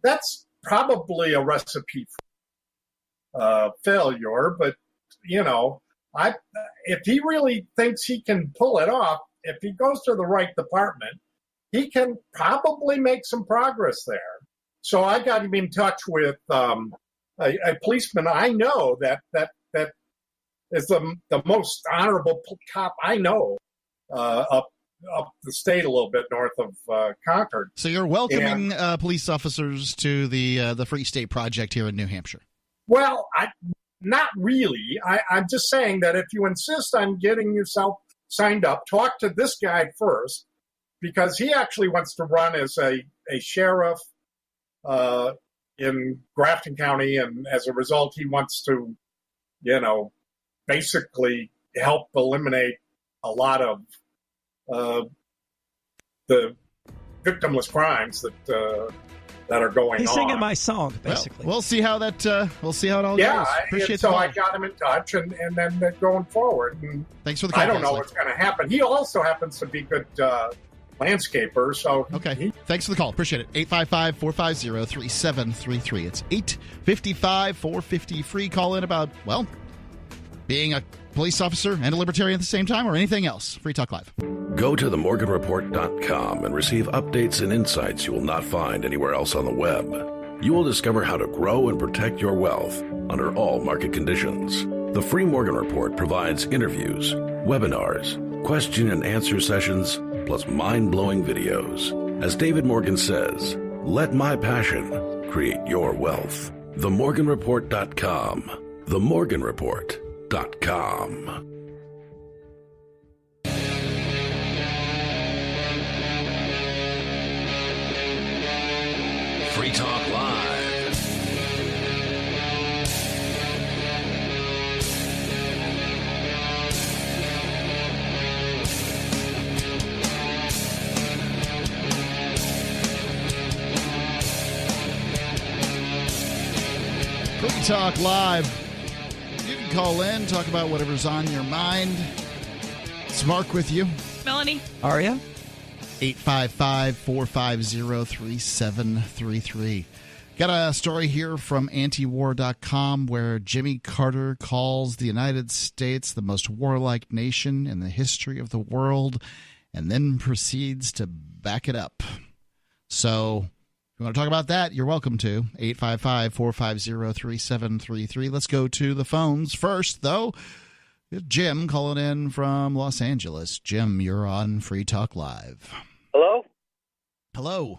that's probably a recipe for failure. But if he really thinks he can pull it off, if he goes to the right department, he can probably make some progress there. So I got him in touch with a policeman I know that is the most honorable cop I know up the state a little bit north of Concord. So you're welcoming police officers to the Free State Project here in New Hampshire? Well, not really. I'm just saying that if you insist on getting yourself signed up, talk to this guy first, because he actually wants to run as a sheriff in Grafton County, and as a result, he wants to, basically help eliminate a lot of the victimless crimes that are going on. He's singing my song, basically. Well, we'll see how it all goes. Appreciate so I got him in touch, and then going forward. And thanks for the call. I don't know what's going to happen. He also happens to be good landscaper. So okay, thanks for the call. Appreciate it. 855-450-3733. It's 855-450 free. Call in about being a police officer and a libertarian at the same time, or anything else. Free Talk Live. Go to themorganreport.com and receive updates and insights you will not find anywhere else on the web. You will discover how to grow and protect your wealth under all market conditions. The Free Morgan Report provides interviews, webinars, question and answer sessions, plus mind-blowing videos. As David Morgan says, let my passion create your wealth. TheMorganReport.com. TheMorganReport.com. Free Talk Live. Free Talk Live. You can call in, talk about whatever's on your mind. It's Mark with you. Melanie. Aria. 855-450-3733. Got a story here from antiwar.com where Jimmy Carter calls the United States the most warlike nation in the history of the world and then proceeds to back it up. So if you want to talk about that, you're welcome to. 855-450-3733. Let's go to the phones first, though. Jim calling in from Los Angeles. Jim, you're on Free Talk Live. Hello? Hello.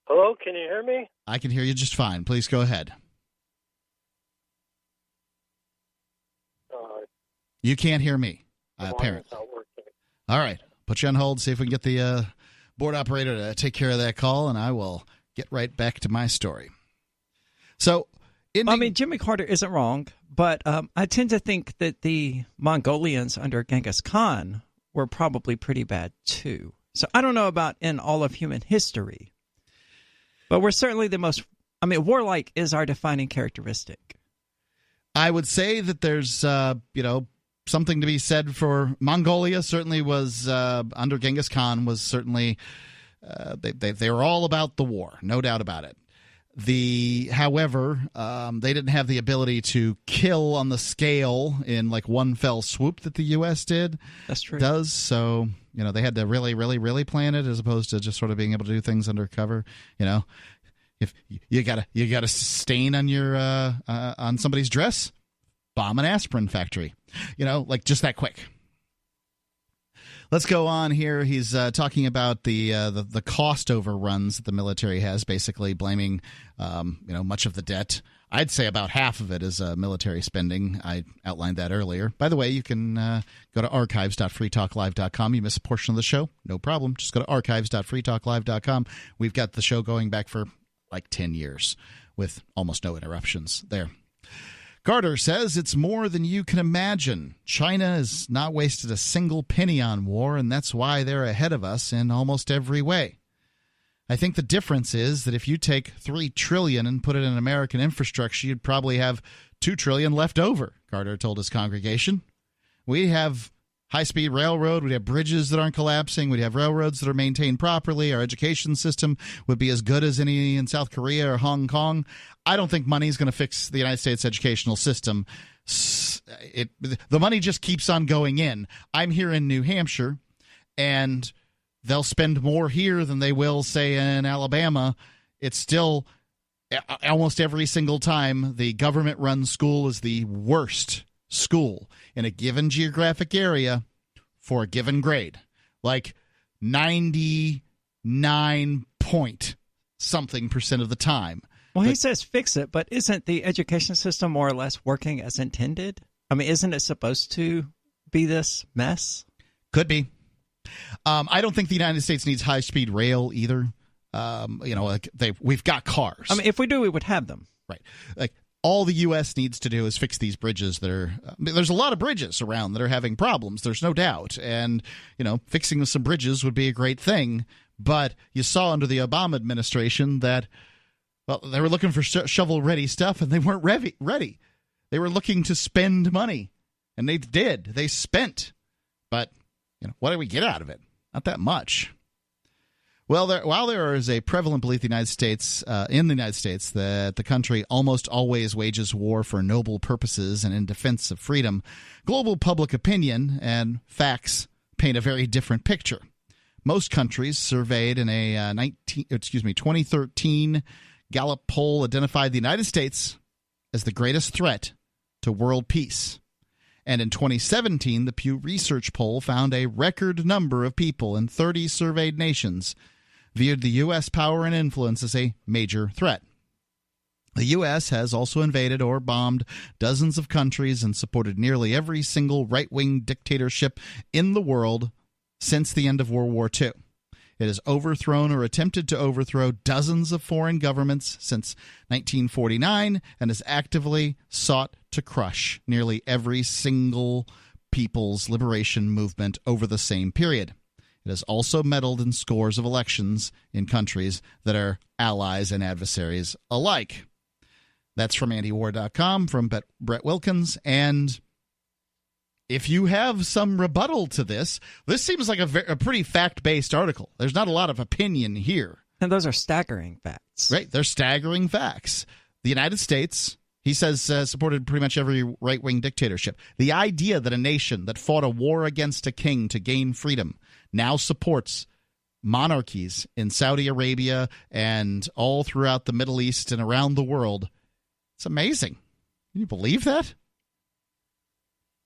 Hello, can you hear me? I can hear you just fine. Please go ahead. You can't hear me, apparently. Not working. All right. Put you on hold, see if we can get the board operator to take care of that call, and I will get right back to my story. So, Jimmy Carter isn't wrong, but I tend to think that the Mongolians under Genghis Khan were probably pretty bad, too. So I don't know about in all of human history, but we're certainly the most, warlike is our defining characteristic. I would say that there's, something to be said for Mongolia. Certainly was, under Genghis Khan, was certainly, they were all about the war, no doubt about it. However, they didn't have the ability to kill on the scale in like one fell swoop that the U.S. did. That's true. So, they had to really, really, really plan it as opposed to just sort of being able to do things undercover. If you got a stain on your on somebody's dress, bomb an aspirin factory. Like just that quick. Let's go on here. He's talking about the cost overruns that the military has, basically blaming much of the debt. I'd say about half of it is military spending. I outlined that earlier. By the way, you can go to archives.freetalklive.com. You miss a portion of the show? No problem. Just go to archives.freetalklive.com. We've got the show going back for like 10 years with almost no interruptions there. Carter says it's more than you can imagine. China has not wasted a single penny on war, and that's why they're ahead of us in almost every way. I think the difference is that if you take $3 trillion and put it in American infrastructure, you'd probably have $2 trillion left over, Carter told his congregation. We have high-speed railroad. We'd have bridges that aren't collapsing. We'd have railroads that are maintained properly. Our education system would be as good as any in South Korea or Hong Kong. I don't think money is going to fix the United States educational system. The money just keeps on going in. I'm here in New Hampshire, and they'll spend more here than they will, say, in Alabama. It's still almost every single time the government-run school is the worst school in a given geographic area for a given grade, like 99-point-something% of the time. Well, he says fix it, but isn't the education system more or less working as intended? Isn't it supposed to be this mess? Could be. I don't think the United States needs high-speed rail either. We've got cars. If we do, we would have them. Right. Like, all the U.S. needs to do is fix these bridges that are there's a lot of bridges around that are having problems. There's no doubt. And, fixing some bridges would be a great thing. But you saw under the Obama administration that, they were looking for shovel-ready stuff, and they weren't ready. They were looking to spend money, and they did. They spent. But, what did we get out of it? Not that much. Well, while there is a prevalent belief in the United States that the country almost always wages war for noble purposes and in defense of freedom, global public opinion and facts paint a very different picture. Most countries surveyed in a 2013 Gallup poll identified the United States as the greatest threat to world peace. And in 2017, the Pew Research poll found a record number of people in 30 surveyed nations viewed the U.S. power and influence as a major threat. The U.S. has also invaded or bombed dozens of countries and supported nearly every single right-wing dictatorship in the world since the end of World War II. It has overthrown or attempted to overthrow dozens of foreign governments since 1949 and has actively sought to crush nearly every single people's liberation movement over the same period. It has also meddled in scores of elections in countries that are allies and adversaries alike. That's from antiwar.com, from Brett Wilkins. And if you have some rebuttal to this seems like a pretty fact-based article. There's not a lot of opinion here. And those are staggering facts. Right, they're staggering facts. The United States, he says, supported pretty much every right-wing dictatorship. The idea that a nation that fought a war against a king to gain freedom now supports monarchies in Saudi Arabia and all throughout the Middle East and around the world, it's amazing. Can you believe that?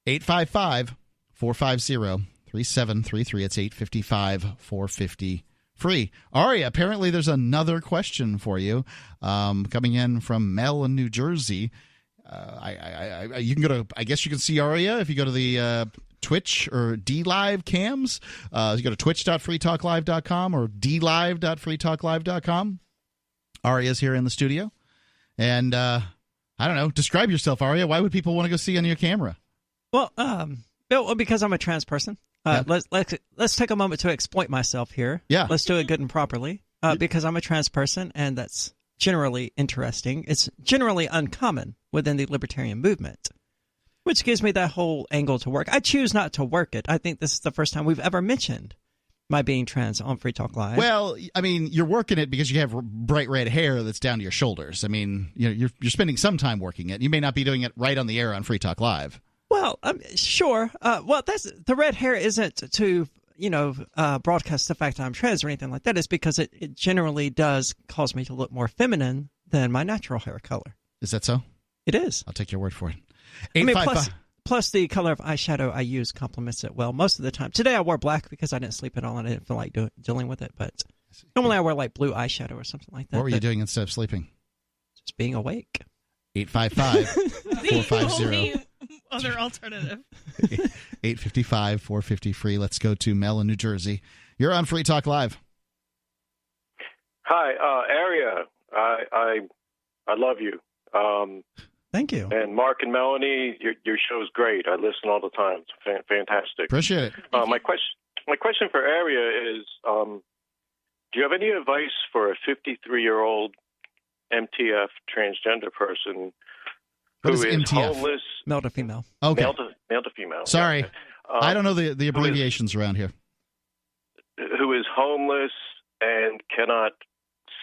855-450-3733. It's 855-450-FREE. Aria, apparently there's another question for you coming in from Mel in New Jersey. You can go to, I guess you can see Aria if you go to the Twitch or DLive cams. You go to twitch.freetalklive.com or dlive.freetalklive.com. Aria's here in the studio. And I don't know, describe yourself, Aria. Why would people want to go see on your camera? Well, because I'm a trans person. Let's take a moment to exploit myself here. Yeah. Let's do it good and properly. Because I'm a trans person, and that's generally interesting. It's generally uncommon within the libertarian movement, which gives me that whole angle to work. I choose not to work it. I think this is the first time we've ever mentioned my being trans on Free Talk Live. Well, I mean, you're working it because you have bright red hair that's down to your shoulders. I mean, you're spending some time working it. You may not be doing it right on the air on Free Talk Live. Well, sure. That's the red hair isn't to broadcast the fact that I'm trans or anything like that. It's because it generally does cause me to look more feminine than my natural hair color. Is that so? It is. I'll take your word for it. Plus the color of eyeshadow I use complements it well most of the time. Today I wore black because I didn't sleep at all and I didn't feel like dealing with it. But normally I wear like blue eyeshadow or something like that. What were you doing instead of sleeping? Just being awake. 855-450. Other alternative. 855-450-FREE. Let's go to Mel in New Jersey. You're on Free Talk Live. Hi, Aria. I love you. Thank you. And Mark and Melanie, your show's great. I listen all the time. It's fantastic. Appreciate it. My question for Aria is, do you have any advice for a 53-year-old MTF transgender person who is MTF? homeless? Male to female. Okay. Male to female. Sorry. I don't know the abbreviations around here. Who is homeless and cannot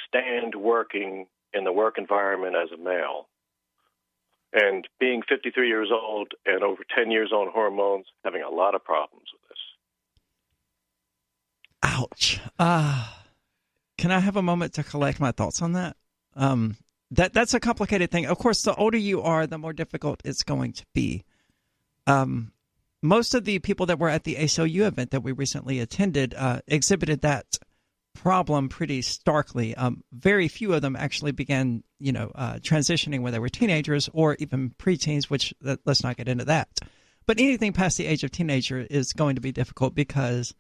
stand working in the work environment as a male. And being 53 years old and over 10 years on hormones, having a lot of problems with this. Ouch. Can I have a moment to collect my thoughts on that? That's a complicated thing. Of course, the older you are, the more difficult it's going to be. Most of the people that were at the ACLU event that we recently attended exhibited that problem pretty starkly. Very few of them actually began, transitioning when they were teenagers or even preteens, which let's not get into that. But anything past the age of teenager is going to be difficult because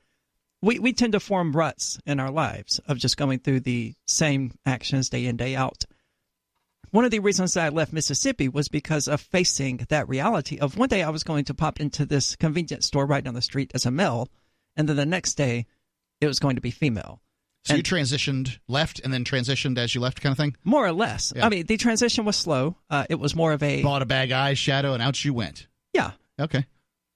we tend to form ruts in our lives of just going through the same actions day in, day out. One of the reasons that I left Mississippi was because of facing that reality of one day I was going to pop into this convenience store right down the street as a male, and then the next day it was going to be female. So you transitioned, left, and then transitioned as you left kind of thing? More or less. Yeah. I mean, the transition was slow. It was more of a... Bought a bag of eyeshadow, and out you went. Yeah. Okay.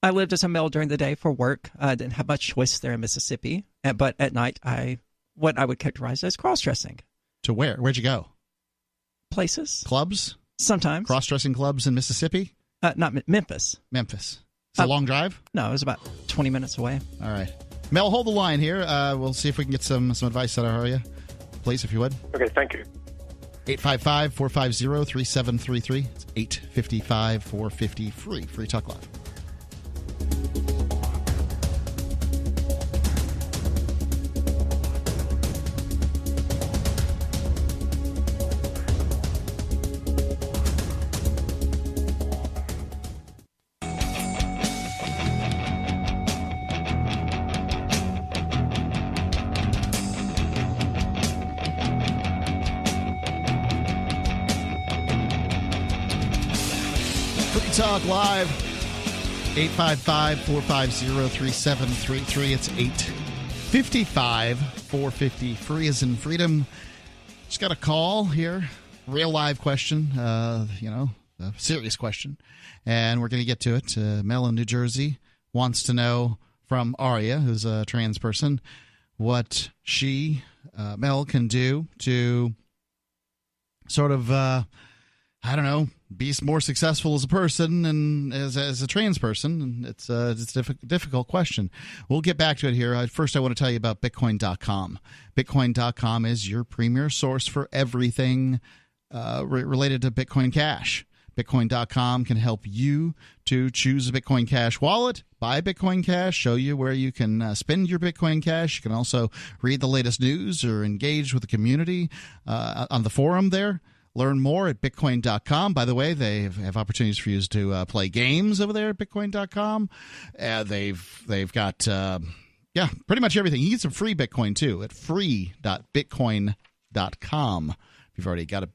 I lived as a male during the day for work. I didn't have much choice there in Mississippi. But at night, what I would characterize as cross-dressing. To where? Where'd you go? Places. Clubs? Sometimes. Cross-dressing clubs in Mississippi? Not Memphis. Memphis. It's a long drive? No, it was about 20 minutes away. All right. Mel, hold the line here. We'll see if we can get some advice out of Aria. Please, if you would. Okay, thank you. 855-450-3733. It's 855-450-FREE. Free Talk Live. Free Talk Live, 855-450-3733. It's 855-450-FREE as in freedom. Just got a call here. Real live question, a serious question. And we're going to get to it. Mel in New Jersey wants to know from Aria, who's a trans person, what she, Mel, can do to sort of, be more successful as a person and as a trans person. And it's a difficult question. We'll get back to it here. First, I want to tell you about Bitcoin.com. Bitcoin.com is your premier source for everything related to Bitcoin Cash. Bitcoin.com can help you to choose a Bitcoin Cash wallet, buy Bitcoin Cash, show you where you can spend your Bitcoin Cash. You can also read the latest news or engage with the community on the forum there. Learn more at Bitcoin.com. By the way, they have opportunities for you to play games over there at Bitcoin.com. They've got pretty much everything. You can get some free Bitcoin too at free.bitcoin.com. If you've already got a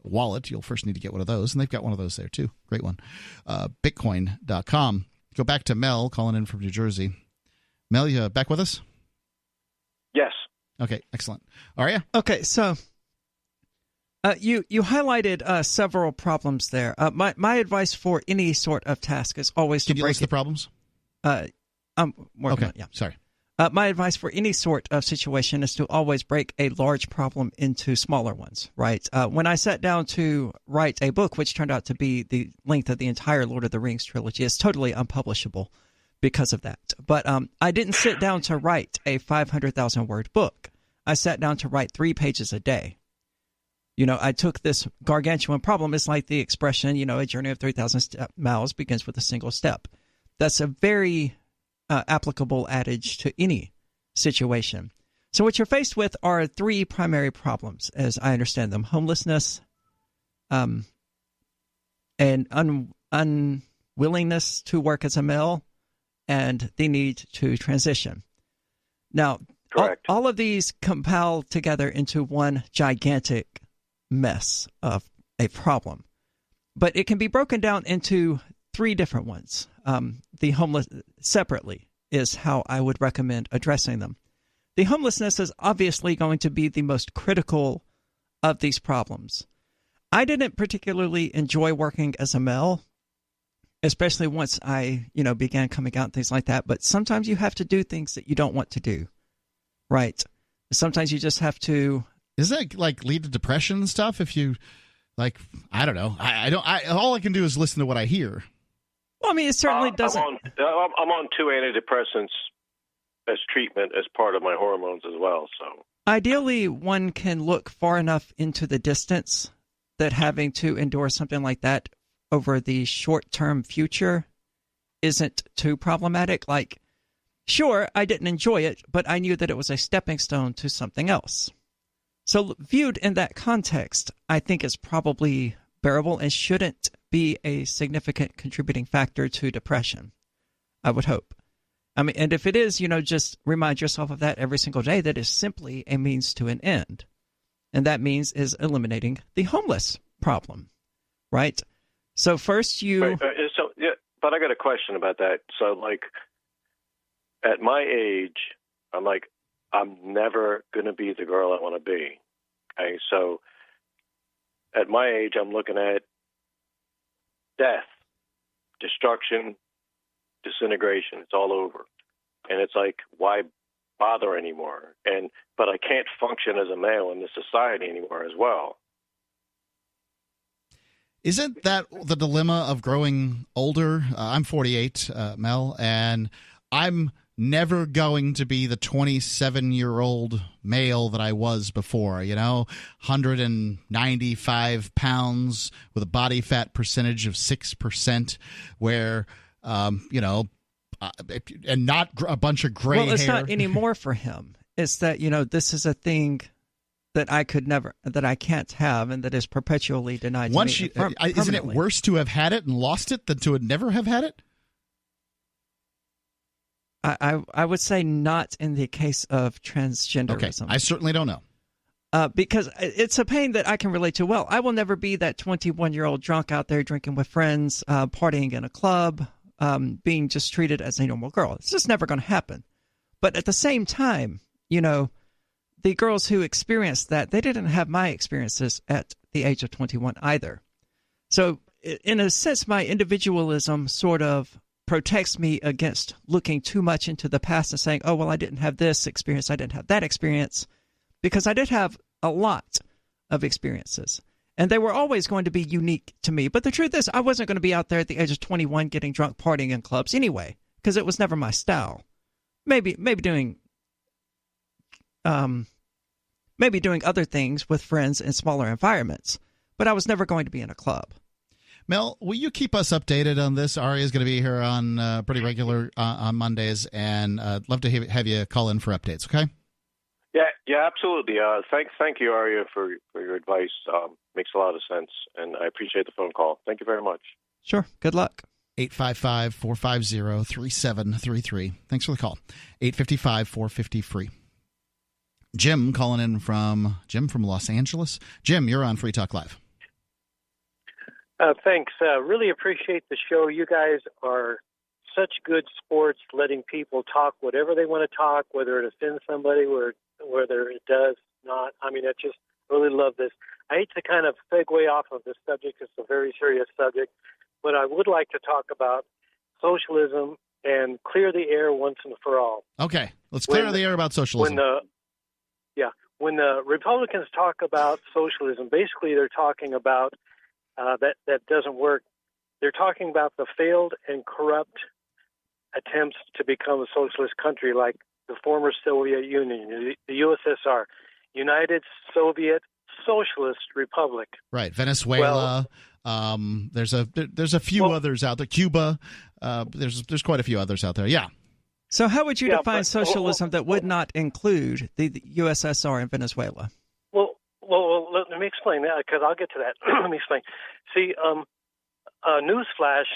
wallet, you'll first need to get one of those, and they've got one of those there too. Great one. Bitcoin.com. Go back to Mel calling in from New Jersey. Mel, you back with us? Yes. Okay, excellent. Aria? Okay, so you highlighted several problems there. My advice for any sort of task is always to break list the problems? I'm working on it, yeah. Sorry. My advice for any sort of situation is to always break a large problem into smaller ones, right? When I sat down to write a book, which turned out to be the length of the entire Lord of the Rings trilogy, it's totally unpublishable because of that. But I didn't sit down to write a 500,000-word book. I sat down to write 3 pages a day. I took this gargantuan problem. It's like the expression, a journey of 3,000 miles begins with a single step. That's a very applicable adage to any situation. So what you're faced with are 3 primary problems, as I understand them: homelessness, and unwillingness to work as a male, and the need to transition. Now, all of these compile together into one gigantic mess of a problem, but it can be broken down into 3 different ones. The homeless separately is how I would recommend addressing them. The homelessness is obviously going to be the most critical of these problems. I didn't particularly enjoy working as a male, especially once I, began coming out and things like that. But sometimes you have to do things that you don't want to do, right? Sometimes you just have to. Does that lead to depression and stuff? If you I don't know. All I can do is listen to what I hear. Well, I mean, it certainly doesn't. I'm on 2 antidepressants as treatment as part of my hormones as well. So ideally, one can look far enough into the distance that having to endure something like that over the short-term future isn't too problematic. Sure, I didn't enjoy it, but I knew that it was a stepping stone to something else. So viewed in that context, I think it's probably bearable and shouldn't be a significant contributing factor to depression, I would hope. I mean, and if it is, just remind yourself of that every single day. That is simply a means to an end. And that means is eliminating the homeless problem, right? So first but I got a question about that. So at my age, I'm never going to be the girl I want to be. Okay, so at my age, I'm looking at death, destruction, disintegration. It's all over. And it's why bother anymore? But I can't function as a male in this society anymore as well. Isn't that the dilemma of growing older? I'm 48, Mel, and I'm never going to be the 27-year-old male that I was before, 195 pounds with a body fat percentage of 6%, where, and not a bunch of gray hair. Well, it's not anymore for him. It's that, this is a thing that I can't have, and that is perpetually denied to me. Isn't it worse to have had it and lost it than to never have had it? I would say not in the case of transgenderism. Okay, I certainly don't know. because it's a pain that I can relate to well. I will never be that 21-year-old drunk out there drinking with friends, partying in a club, being just treated as a normal girl. It's just never going to happen. But at the same time, the girls who experienced that, they didn't have my experiences at the age of 21 either. So in a sense, my individualism sort of protects me against looking too much into the past and saying, oh, well, I didn't have this experience, I didn't have that experience, because I did have a lot of experiences. And they were always going to be unique to me. But the truth is, I wasn't going to be out there at the age of 21 getting drunk, partying in clubs anyway, because it was never my style. Maybe doing other things with friends in smaller environments, but I was never going to be in a club. Mel, will you keep us updated on this? Aria is going to be here on pretty regular on Mondays, and I'd love to have you call in for updates, okay? Yeah, absolutely. Thank you, Aria, for your advice. Makes a lot of sense, and I appreciate the phone call. Thank you very much. Sure. Good luck. 855-450-3733. Thanks for the call. 855-450-FREE. Jim calling in from Los Angeles. Jim, you're on Free Talk Live. Thanks. Really appreciate the show. You guys are such good sports, letting people talk whatever they want to talk, whether it offends somebody or whether it does not. I mean, I just really love this. I hate to kind of segue off of this subject. It's a very serious subject, but I would like to talk about socialism and clear the air once and for all. Okay, let's clear the air about socialism. When the Republicans talk about socialism, basically they're talking about that doesn't work. They're talking about the failed and corrupt attempts to become a socialist country like the former Soviet Union, the USSR, United Soviet Socialist Republic. Right, Venezuela. There's a few others out there. Cuba. There's quite a few others out there. Yeah. So how would you define socialism that would not include the USSR and Venezuela? Well, let me explain that, because I'll get to that. Let me explain. See, newsflash,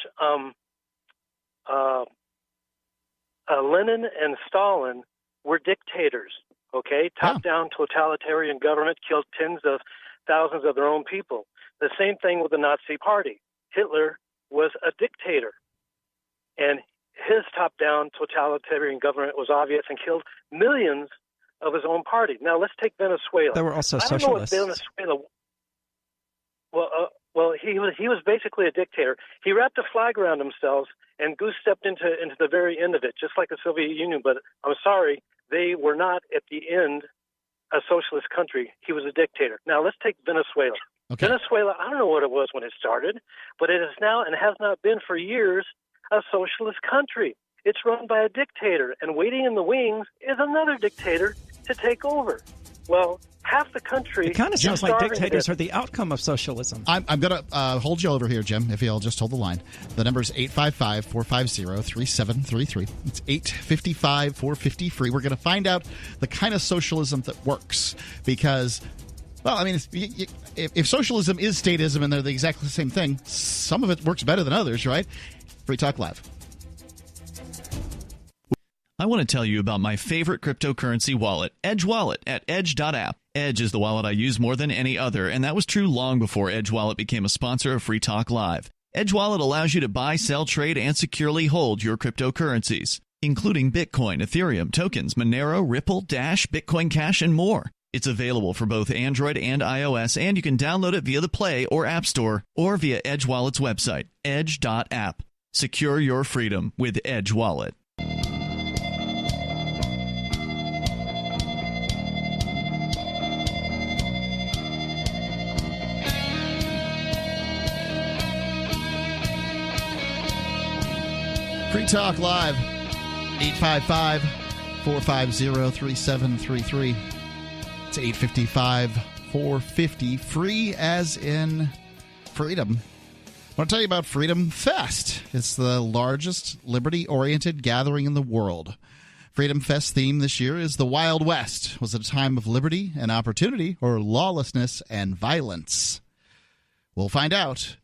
Lenin and Stalin were dictators, okay? Top-down totalitarian government killed tens of thousands of their own people. The same thing with the Nazi Party. Hitler was a dictator, and his top-down totalitarian government was obvious and killed millions of his own party. Now, let's take Venezuela. There were also socialists. I don't know what Venezuela... Well, he was basically a dictator. He wrapped a flag around himself and goose-stepped into the very end of it, just like the Soviet Union. But I'm sorry, they were not at the end a socialist country. He was a dictator. Now, let's take Venezuela. Okay. Venezuela, I don't know what it was when it started, but it is now and has not been for years a socialist country. It's run by a dictator, and waiting in the wings is another dictator to take over. Well, half the country... It kind of sounds like dictators are the outcome of socialism. I'm going to hold you over here, Jim, if you'll just hold the line. The number is 855-450-3733. It's 855-450-FREE. We're going to find out the kind of socialism that works because... Well, I mean, if socialism is statism and they're the exactly the same thing, some of it works better than others, right? Free Talk Live. I want to tell you about my favorite cryptocurrency wallet, Edge Wallet, at edge.app. Edge is the wallet I use more than any other, and that was true long before Edge Wallet became a sponsor of Free Talk Live. Edge Wallet allows you to buy, sell, trade, and securely hold your cryptocurrencies, including Bitcoin, Ethereum, tokens, Monero, Ripple, Dash, Bitcoin Cash, and more. It's available for both Android and iOS, and you can download it via the Play or App Store or via Edge Wallet's website, edge.app. Secure your freedom with Edge Wallet. Free Talk Live, 855-450-3733. It's 855-450-FREE, as in freedom. I want to tell you about Freedom Fest. It's the largest liberty-oriented gathering in the world. Freedom Fest theme this year is the Wild West. Was it a time of liberty and opportunity or lawlessness and violence? We'll find out.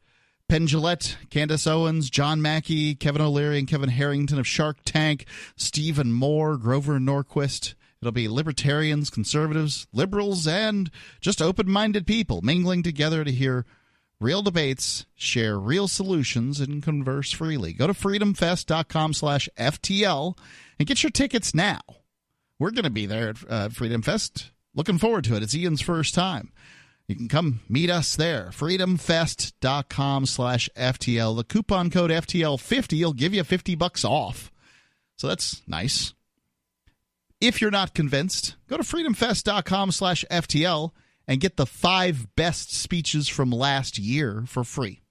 Penn Jillette, Candace Owens, John Mackey, Kevin O'Leary, and Kevin Harrington of Shark Tank, Stephen Moore, Grover Norquist, It'll be libertarians, conservatives, liberals, and just open-minded people mingling together to hear real debates, share real solutions, and converse freely. Go to freedomfest.com/FTL and get your tickets now. We're going to be there at Freedom Fest. Looking forward to it. It's Ian's first time. You can come meet us there. freedomfest.com/FTL. The coupon code FTL50 will give you $50 off. So that's nice. If you're not convinced, go to freedomfest.com/FTL and get the 5 best speeches from last year for free.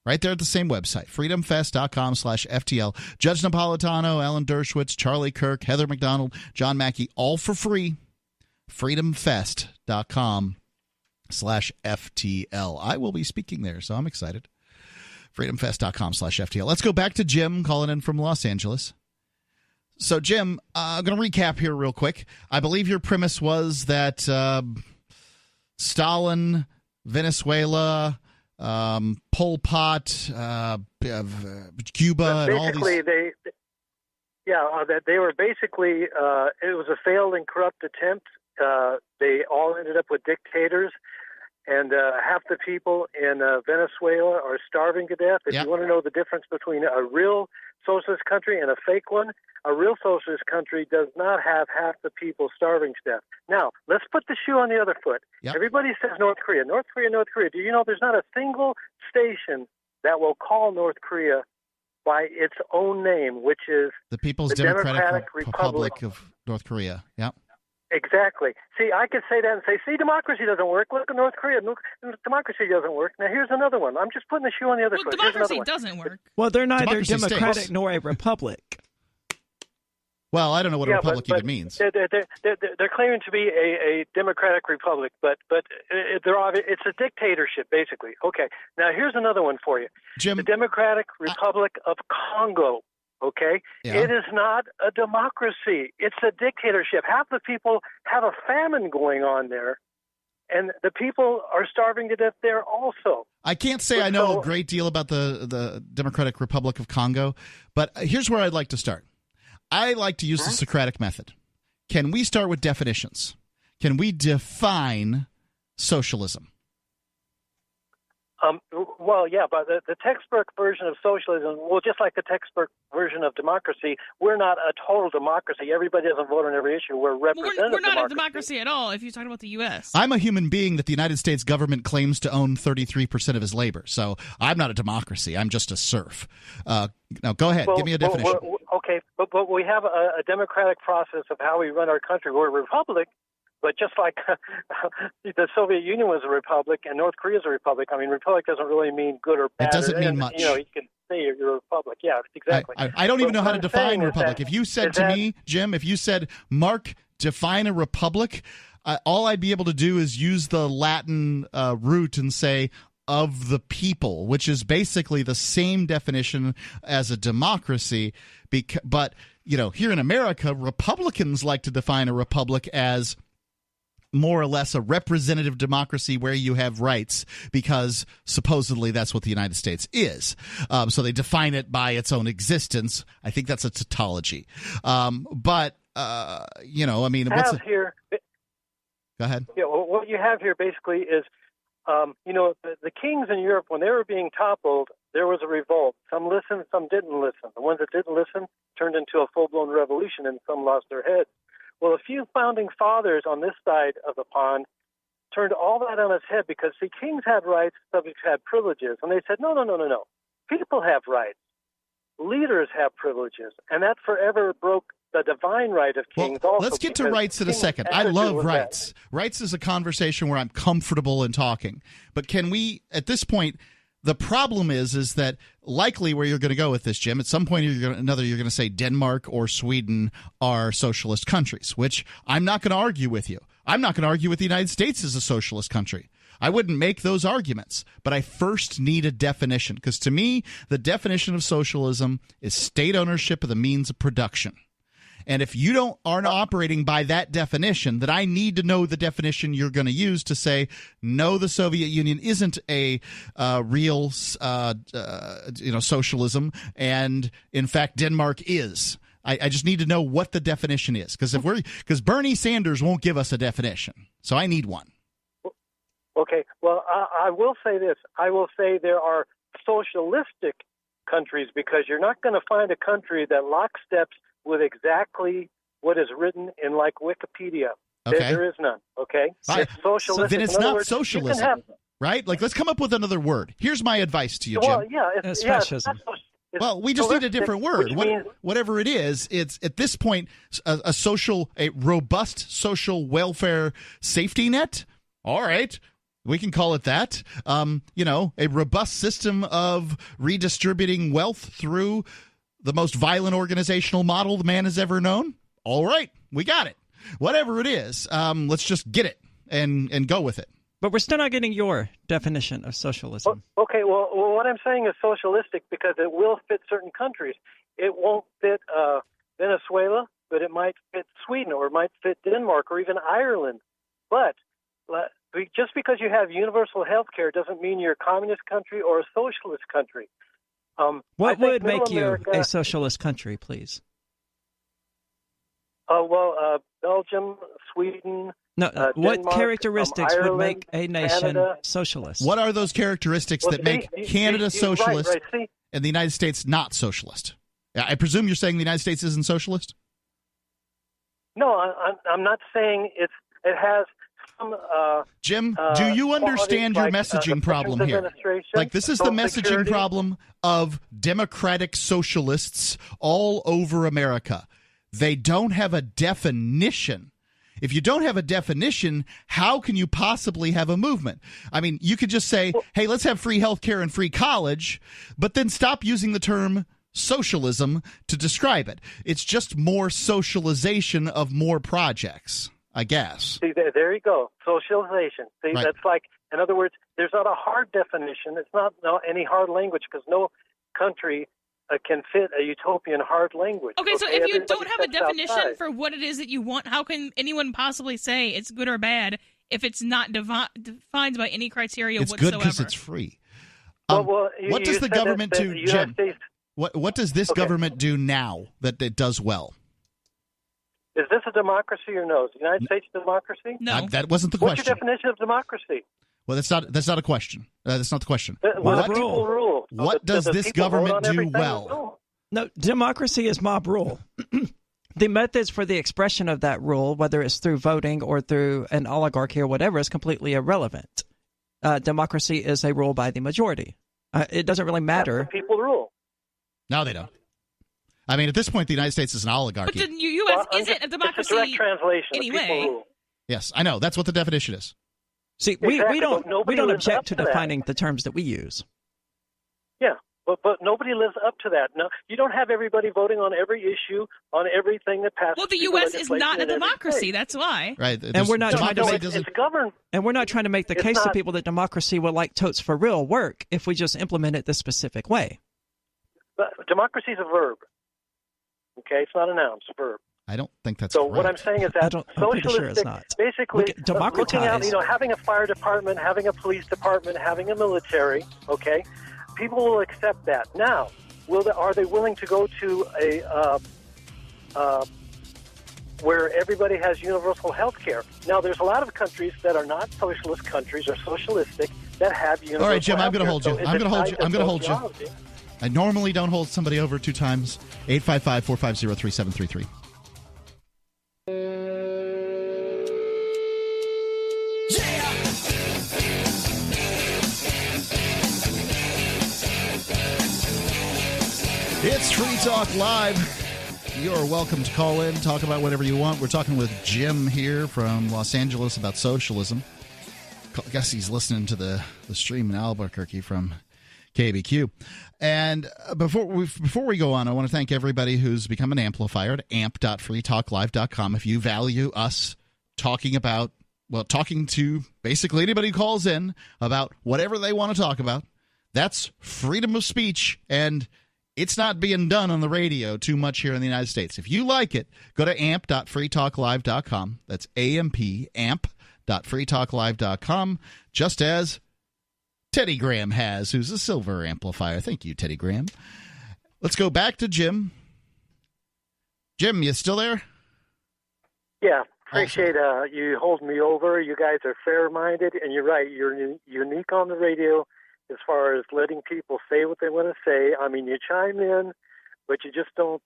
Right there at the same website, freedomfest.com/FTL. Judge Napolitano, Alan Dershowitz, Charlie Kirk, Heather McDonald, John Mackey, all for free. freedomfest.com/FTL. I will be speaking there, so I'm excited. freedomfest.com/FTL. Let's go back to Jim calling in from Los Angeles. So, Jim, I'm going to recap here real quick. I believe your premise was that Stalin, Venezuela, Pol Pot, Cuba, and all these... They were basically, it was a failed and corrupt attempt. They all ended up with dictators, and half the people in Venezuela are starving to death. If you want to know the difference between a real socialist country and a fake one, a real socialist country does not have half the people starving to death. Now, let's put the shoe on the other foot. Everybody says North Korea. North Korea, North Korea. Do you know there's not a single station that will call North Korea by its own name, which is the People's Democratic Republic of North Korea. Yeah. Exactly. See, I could say that and say, see, democracy doesn't work. Look at North Korea. Democracy doesn't work. Now, here's another one. I'm just putting the shoe on the other foot. Democracy doesn't work. Well, they're neither democratic nor a republic. Well, I don't know what a republic even means. They're claiming to be a democratic republic, but it's a dictatorship, basically. Okay. Now, here's another one for you. Jim, the Democratic Republic of Congo. Okay? Yeah. It is not a democracy. It's a dictatorship. Half the people have a famine going on there, and the people are starving to death there also. I can't say I know a great deal about the Democratic Republic of Congo, but here's where I'd like to start. I like to use the Socratic method. Can we start with definitions? Can we define socialism? Well, yeah, but the textbook version of socialism, well, just like the textbook version of democracy, we're not a total democracy. Everybody doesn't vote on every issue. We're representative We're not a democracy at all if you're talking about the U.S. I'm a human being that the United States government claims to own 33% of his labor, so I'm not a democracy. I'm just a serf. Now, go ahead. Give me a definition. Okay, but we have a democratic process of how we run our country. We're a republic. But just like the Soviet Union was a republic and North Korea is a republic, I mean, republic doesn't really mean good or bad. It doesn't mean much. You know, you can say you're a republic. Yeah, exactly. I don't even know how to define a republic. If you said to me, Jim, if you said, Mark, define a republic, all I'd be able to do is use the Latin root and say, of the people, which is basically the same definition as a democracy. But, you know, here in America, Republicans like to define a republic as more or less a representative democracy where you have rights, because supposedly that's what the United States is. So they define it by its own existence. I think that's a tautology. But you know, I mean, what's here? Go ahead. Yeah, well, what you have here basically is, you know, the kings in Europe, when they were being toppled, there was a revolt. Some listened, some didn't listen. The ones that didn't listen turned into a full-blown revolution, and some lost their heads. Well, a few founding fathers on this side of the pond turned all that on its head because, see, kings had rights, subjects had privileges. And they said, no. People have rights. Leaders have privileges. And that forever broke the divine right of kings also. Let's get to rights in a second. I love rights. Rights is a conversation where I'm comfortable in talking. But can we, at this point, the problem is that likely where you're going to go with this, Jim, at some point you're going to say Denmark or Sweden are socialist countries, which I'm not going to argue with you. I'm not going to argue with the United States as a socialist country. I wouldn't make those arguments, but I first need a definition, because to me, the definition of socialism is state ownership of the means of production. And if you aren't operating by that definition, then I need to know the definition you're going to use to say, no, the Soviet Union isn't a real, socialism, and in fact, Denmark is. I just need to know what the definition is, because Bernie Sanders won't give us a definition, so I need one. Okay. Well, I will say this. I will say there are socialistic countries, because you're not going to find a country that locksteps with exactly what is written in like Wikipedia. Okay. There is none. Okay. It's socialistic. So then it's not socialism, right? Like, let's come up with another word. Here's my advice to you, Jim. Well, yeah, it's fascism. Well, we just need a different word. Whatever it is, it's at this point a robust social welfare safety net. All right. We can call it that. A robust system of redistributing wealth through the most violent organizational model the man has ever known. All right. We got it. Whatever it is, let's just get it and go with it. But we're still not getting your definition of socialism. Okay, well, what I'm saying is socialistic because it will fit certain countries. It won't fit Venezuela, but it might fit Sweden, or it might fit Denmark, or even Ireland. But just because you have universal health care doesn't mean you're a communist country or a socialist country. What would make you a socialist country, please? Belgium, Sweden. No, what Denmark, characteristics Ireland, would make a nation Canada socialist? What are those characteristics that make Canada socialist right. and the United States not socialist? I presume you're saying the United States isn't socialist? No, I'm not saying it has some. Jim, do you understand your messaging problem here? Like, this is the messaging problem of democratic socialists all over America. They don't have a definition. If you don't have a definition, how can you possibly have a movement? I mean, you could just say, hey, let's have free health care and free college, but then stop using the term socialism to describe it. It's just more socialization of more projects, I guess. See, there you go. Socialization. See, right. That's like, in other words, there's not a hard definition. It's not any hard language, because no country can fit a utopian hard language. Okay, so if you don't have a definition for what it is that you want, how can anyone possibly say it's good or bad if it's not defined by any criteria whatsoever? It's good because it's free. What does the government do, Jim? What does this government do now that it does well? Is this a democracy or no? Is the United States a democracy? No. That wasn't the question. What's your definition of democracy? Well, that's not a question. That's not the question. People rule. What does this government do well? No, democracy is mob rule. The methods for the expression of that rule, whether it's through voting or through an oligarchy or whatever, is completely irrelevant. Democracy is a rule by the majority. It doesn't really matter. People rule. No, they don't. I mean, at this point, the United States is an oligarchy. But the U.S. isn't a democracy. It's a direct translation. Anyway. People rule. Yes, I know. That's what the definition is. See, Exactly, we don't object to that. defining the terms that we use. Yeah, but nobody lives up to that. No, you don't have everybody voting on every issue, on everything that passes. Well, the U.S. is not a democracy. That's why. Right, and we're not trying to make it's governed. And we're not trying to make the case to people that democracy will, like totes for real, work if we just implement it this specific way. But democracy is a verb. Okay, it's not a noun; it's a verb. I don't think that's so. correct. What I'm saying is that I'm pretty sure it's not. Basically, looking out, having a fire department, having a police department, having a military. Okay, people will accept that. Now, are they willing to go to a where everybody has universal health care? Now, there's a lot of countries that are not socialist countries or socialistic that have universal. All right, Jim, I'm going to hold you. So I'm going to hold you. I normally don't hold somebody over two times. 855-450-3733. It's Free Talk Live. You're welcome to call in, talk about whatever you want. We're talking with Jim here from Los Angeles about socialism. I guess he's listening to the stream in Albuquerque from KBQ. And before we go on, I want to thank everybody who's become an amplifier at amp.freetalklive.com. If you value us talking to basically anybody who calls in about whatever they want to talk about, that's freedom of speech, and it's not being done on the radio too much here in the United States. If you like it, go to amp.freetalklive.com. That's amp.freetalklive.com, just as Teddy Graham has, who's a silver amplifier. Thank you, Teddy Graham. Let's go back to Jim. Jim, you still there? Yeah, appreciate you holding me over. You guys are fair-minded, and you're right. You're unique on the radio as far as letting people say what they want to say. I mean, you chime in, but you just don't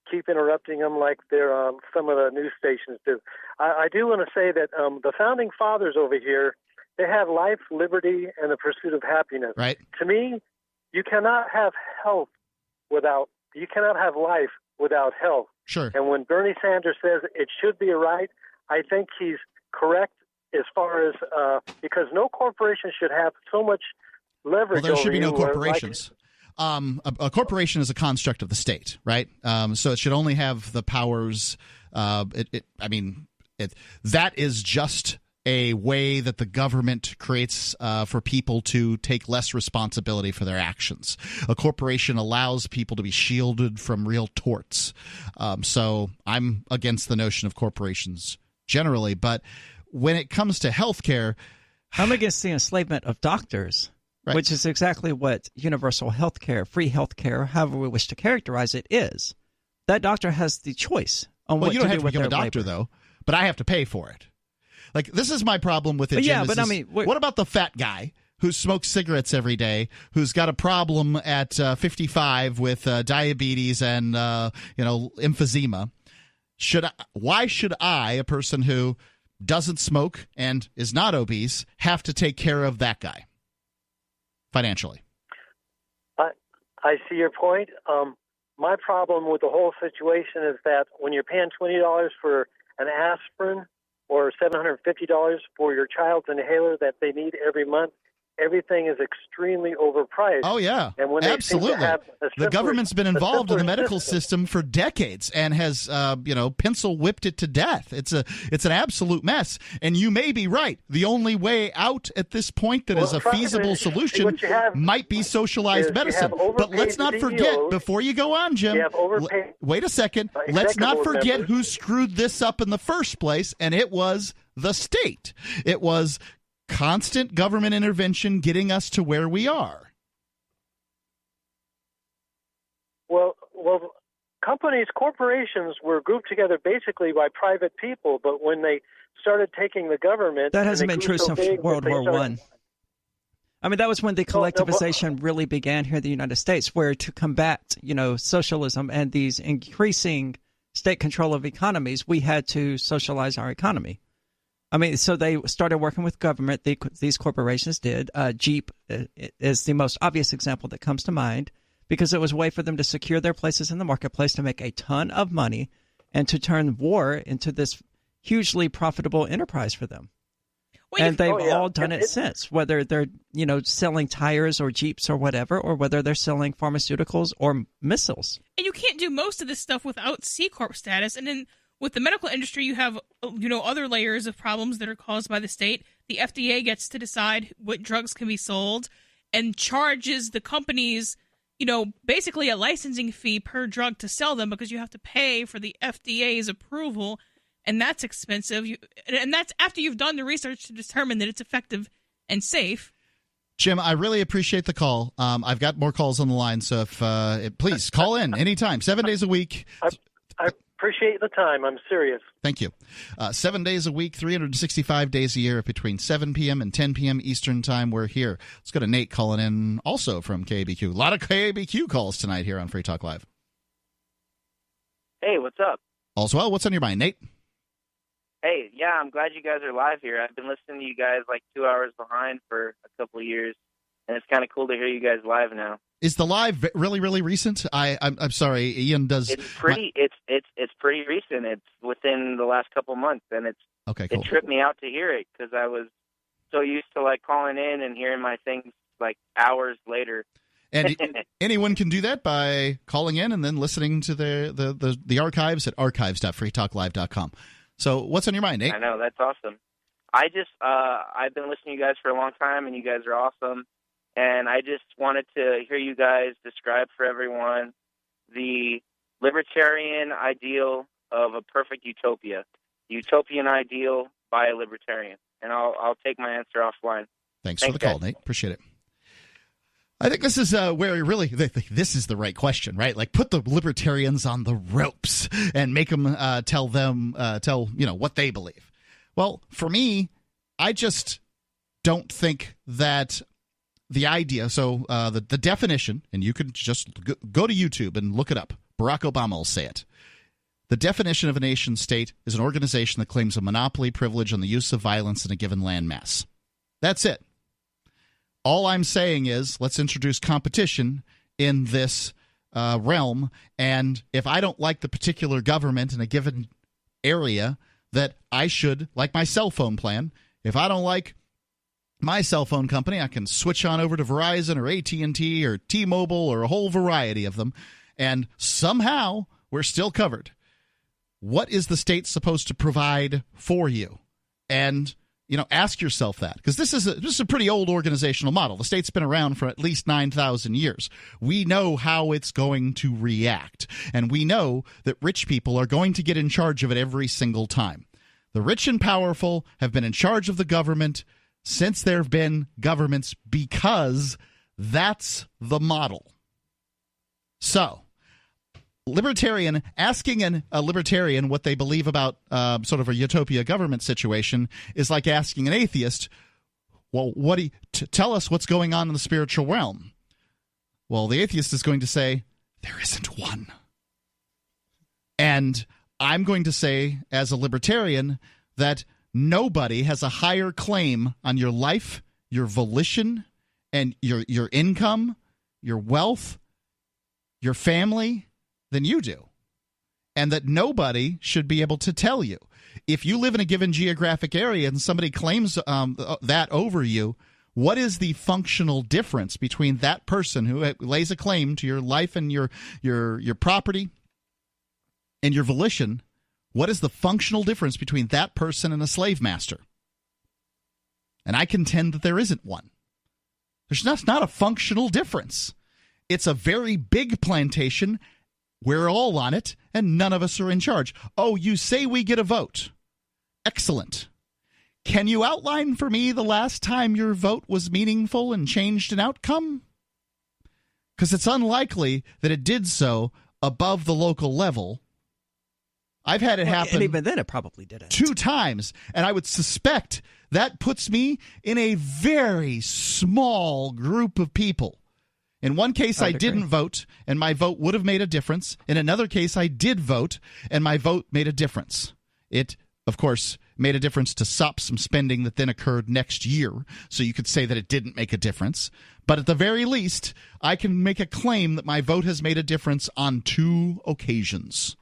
keep interrupting them like some of the news stations do. I do want to say that the Founding Fathers over here, they had life, liberty, and the pursuit of happiness. Right. To me, you cannot have you cannot have life without health. Sure. And when Bernie Sanders says it should be a right, I think he's correct as far as because no corporation should have so much leverage. Well, there should be no over corporations. A corporation is a construct of the state, right? So it should only have the powers. That is just a way that the government creates for people to take less responsibility for their actions. A corporation allows people to be shielded from real torts. So I'm against the notion of corporations generally, but when it comes to healthcare, I'm against the enslavement of doctors. Right. Which is exactly what universal health care, free health care, however we wish to characterize it, is. That doctor has the choice on what to do with their labor. Well, you don't have to become a doctor, though, but I have to pay for it. Like, this is my problem with it, Jim. Yeah, but I mean, what about the fat guy who smokes cigarettes every day, who's got a problem at 55 with diabetes and, emphysema? Why should I, a person who doesn't smoke and is not obese, have to take care of that guy financially? I see your point. My problem with the whole situation is that when you're paying $20 for an aspirin or $750 for your child's inhaler that they need every month, everything is extremely overpriced. Oh, yeah. And when absolutely. The government's been involved in the medical system for decades and has, pencil whipped it to death. It's an absolute mess. And you may be right. The only way out at this point that is a feasible solution might be socialized medicine. But let's not forget, before you go on, Jim, wait a second. Let's not forget who screwed this up in the first place, and it was the state. It was constant government intervention getting us to where we are. Well, corporations were grouped together basically by private people, but when they started taking the government... That hasn't been true since World War I. I mean, that was when the collectivization really began here in the United States, where to combat, socialism and these increasing state control of economies, we had to socialize our economy. I mean, so they started working with government. These corporations did. Jeep is the most obvious example that comes to mind because it was a way for them to secure their places in the marketplace, to make a ton of money, and to turn war into this hugely profitable enterprise for them. And they've all done it since, whether they're, selling tires or Jeeps or whatever, or whether they're selling pharmaceuticals or missiles. And you can't do most of this stuff without C Corp status. And then with the medical industry, you have, other layers of problems that are caused by the state. The FDA gets to decide what drugs can be sold and charges the companies, basically a licensing fee per drug to sell them, because you have to pay for the FDA's approval, and that's expensive. And that's after you've done the research to determine that it's effective and safe. Jim, I really appreciate the call. I've got more calls on the line, so please call in anytime, 7 days a week. I appreciate the time. I'm serious. Thank you. 7 days a week, 365 days a year, between 7 p.m. and 10 p.m. Eastern Time. We're here. Let's go to Nate calling in, also from KABQ. A lot of KABQ calls tonight here on Free Talk Live. Hey, what's up? All's well. What's on your mind, Nate? Hey, yeah, I'm glad you guys are live here. I've been listening to you guys like 2 hours behind for a couple of years, and it's kind of cool to hear you guys live now. Is the live really, really recent? I'm sorry, Ian does. It's pretty. It's pretty recent. It's within the last couple months, and it's okay. Cool. It tripped me out to hear it because I was so used to like calling in and hearing my things like hours later. And anyone can do that by calling in and then listening to the archives at archives.freetalklive.com. So what's on your mind, Nate? I know, that's awesome. I've been listening to you guys for a long time, and you guys are awesome. And I just wanted to hear you guys describe for everyone the libertarian ideal of a perfect utopia. The utopian ideal by a libertarian. And I'll take my answer offline. Thanks for the call, Nate. Appreciate it. I think this is where really this is the right question, right? Like, put the libertarians on the ropes and make them tell what they believe. Well, for me, I just don't think that the idea. So the definition, and you can just go to YouTube and look it up. Barack Obama will say it. The definition of a nation state is an organization that claims a monopoly privilege on the use of violence in a given landmass. That's it. All I'm saying is, let's introduce competition in this realm, and if I don't like the particular government in a given area, that I should, like my cell phone plan, if I don't like my cell phone company, I can switch on over to Verizon or AT&T or T-Mobile or a whole variety of them, and somehow we're still covered. What is the state supposed to provide for you? And ask yourself that, because this is a pretty old organizational model. The state's been around for at least 9,000 years. We know how it's going to react, and we know that rich people are going to get in charge of it every single time. The rich and powerful have been in charge of the government since there have been governments, because that's the model. So, asking a libertarian what they believe about sort of a utopia government situation is like asking an atheist, well, tell us what's going on in the spiritual realm. Well, the atheist is going to say, there isn't one. And I'm going to say, as a libertarian, that nobody has a higher claim on your life, your volition, and your income, your wealth, your family, than you do, and that nobody should be able to tell you. If you live in a given geographic area and somebody claims that over you, what is the functional difference between that person who lays a claim to your life and your property and your volition? What is the functional difference between that person and a slave master? And I contend that there isn't one. There's not a functional difference. It's a very big plantation. We're all on it, and none of us are in charge. Oh, you say we get a vote. Excellent. Can you outline for me the last time your vote was meaningful and changed an outcome? Because it's unlikely that it did so above the local level. I've had it happen. And even then it probably didn't. 2 times, and I would suspect that puts me in a very small group of people. In one case, I didn't vote, and my vote would have made a difference. In another case, I did vote, and my vote made a difference. It, of course, made a difference to stop some spending that then occurred next year, so you could say that it didn't make a difference. But at the very least, I can make a claim that my vote has made a difference on 2 occasions.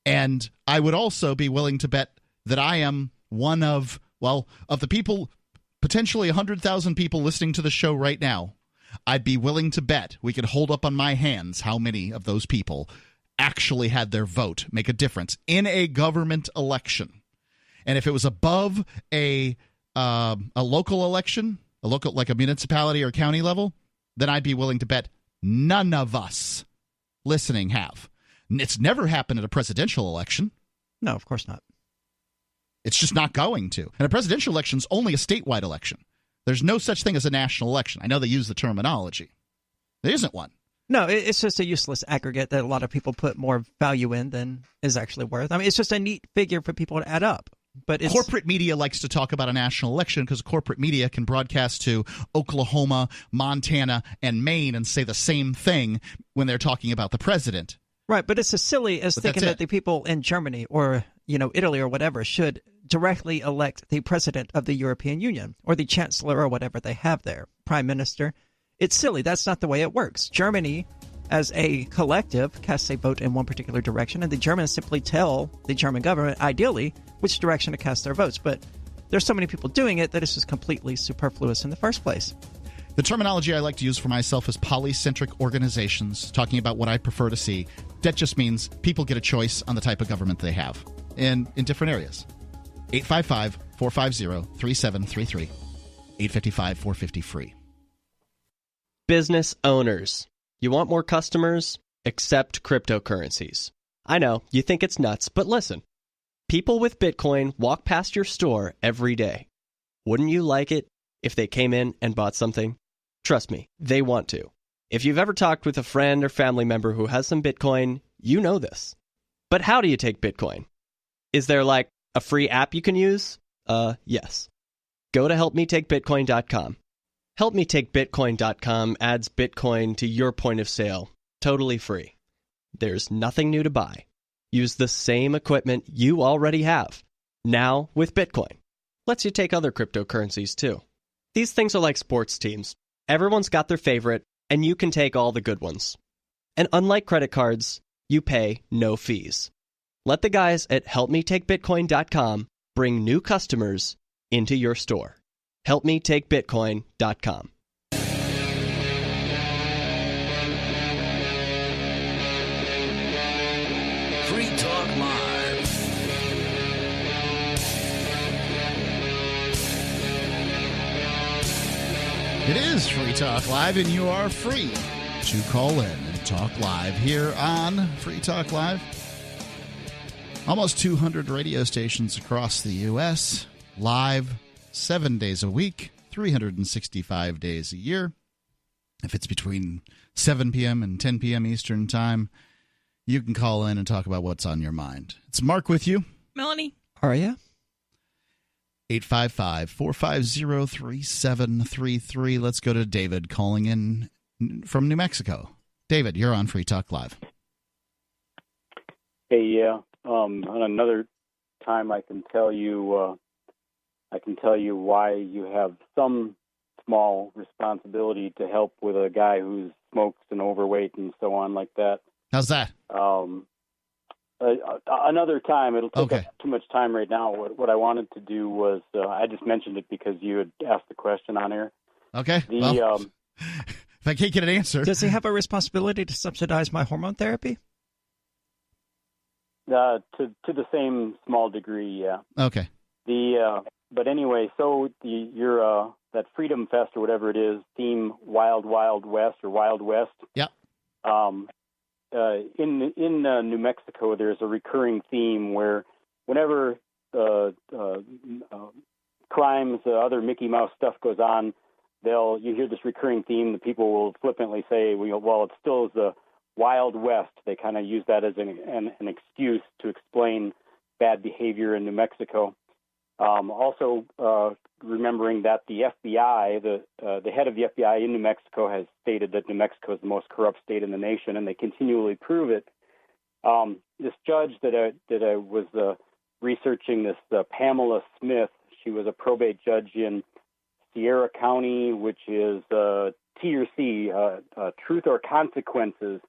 And I would also be willing to bet that I am one of the people, potentially 100,000 people listening to the show right now, I'd be willing to bet we could hold up on my hands how many of those people actually had their vote make a difference in a government election. And if it was above a local election, like a municipality or county level, then I'd be willing to bet none of us listening have. It's never happened at a presidential election. No, of course not. It's just not going to. And a presidential election is only a statewide election. There's no such thing as a national election. I know they use the terminology. There isn't one. No, it's just a useless aggregate that a lot of people put more value in than is actually worth. I mean, it's just a neat figure for people to add up. But corporate media likes to talk about a national election because corporate media can broadcast to Oklahoma, Montana, and Maine and say the same thing when they're talking about the president. Right, but it's as silly as thinking that the people in Germany or Italy or whatever should directly elect the president of the European Union or the chancellor or whatever they have there, prime minister. It's silly. That's not the way it works. Germany, as a collective, casts a vote in one particular direction, and the Germans simply tell the German government, ideally, which direction to cast their votes. But there's so many people doing it that it's just completely superfluous in the first place. The terminology I like to use for myself is polycentric organizations, talking about what I prefer to see. That just means people get a choice on the type of government they have in different areas. 855-450-3733. 855-450-FREE. Business owners. You want more customers? Accept cryptocurrencies. I know, you think it's nuts, but listen. People with Bitcoin walk past your store every day. Wouldn't you like it if they came in and bought something? Trust me, they want to. If you've ever talked with a friend or family member who has some Bitcoin, you know this. But how do you take Bitcoin? Is there like a free app you can use? Yes. Go to helpmetakebitcoin.com. Helpmetakebitcoin.com adds Bitcoin to your point of sale, totally free. There's nothing new to buy. Use the same equipment you already have, now with Bitcoin. Lets you take other cryptocurrencies too. These things are like sports teams. Everyone's got their favorite, and you can take all the good ones. And unlike credit cards, you pay no fees. Let the guys at helpmetakebitcoin.com bring new customers into your store. helpmetakebitcoin.com. Free Talk Live. It is Free Talk Live, and you are free to call in and talk live here on Free Talk Live. Almost 200 radio stations across the U.S., live 7 days a week, 365 days a year. If it's between 7 p.m. and 10 p.m. Eastern Time, you can call in and talk about what's on your mind. It's Mark with you. Melanie. Aria. 855-450-3733. Let's go to David calling in from New Mexico. David, you're on Free Talk Live. Hey, yeah. On another time, I can tell you why you have some small responsibility to help with a guy who smokes and overweight and so on like that. How's that? Another time. It'll take up too much time right now. What I wanted to do was, I just mentioned it because you had asked the question on air. Okay. If I can't get an answer. Does he have a responsibility to subsidize my hormone therapy? To the same small degree, yeah. Okay. But anyway, so your that Freedom Fest or whatever it is, theme Wild Wild West or Wild West. Yep. In New Mexico, there's a recurring theme where whenever crimes, other Mickey Mouse stuff goes on, you hear this recurring theme. The people will flippantly say, "Well, it still is the Wild West." They kind of use that as an excuse to explain bad behavior in New Mexico. Also, remembering that the FBI, the head of the FBI in New Mexico, has stated that New Mexico is the most corrupt state in the nation, and they continually prove it. This judge that I was researching, this Pamela Smith, she was a probate judge in Sierra County, which is T or C, Truth or Consequences,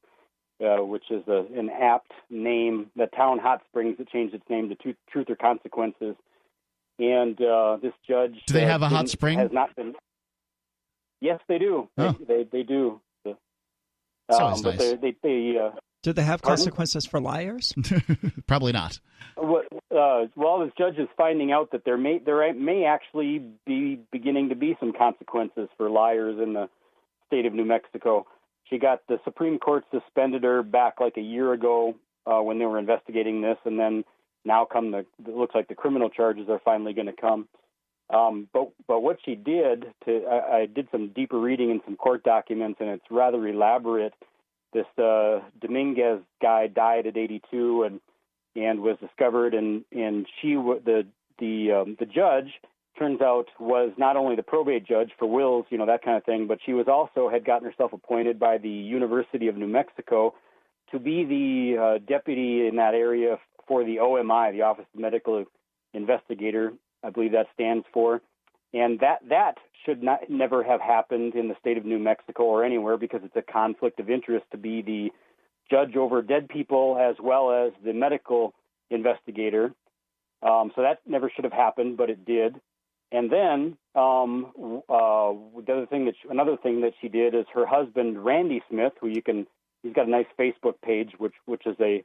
which is an apt name. The town Hot Springs that changed its name to Truth or Consequences. And this judge... Do they have a hot spring? Has not been... Yes, they do. Oh. They do. That's always nice. Do they have consequences for liars? Probably not. Well, this judge is finding out that there may actually be beginning to be some consequences for liars in the state of New Mexico. She got the Supreme Court suspended her back like a year ago when they were investigating this, and then now it looks like the criminal charges are finally going to come. But what she did, I did some deeper reading in some court documents, and it's rather elaborate. This Dominguez guy died at 82 and was discovered, and she the judge, turns out, was not only the probate judge for wills, that kind of thing, but she was also had gotten herself appointed by the University of New Mexico to be the deputy in that area for the OMI, the Office of Medical Investigator, I believe that stands for. And that should never have happened in the state of New Mexico or anywhere, because it's a conflict of interest to be the judge over dead people as well as the medical investigator. So that never should have happened, but it did. And then another thing that she did is her husband, Randy Smith, he's got a nice Facebook page, which is a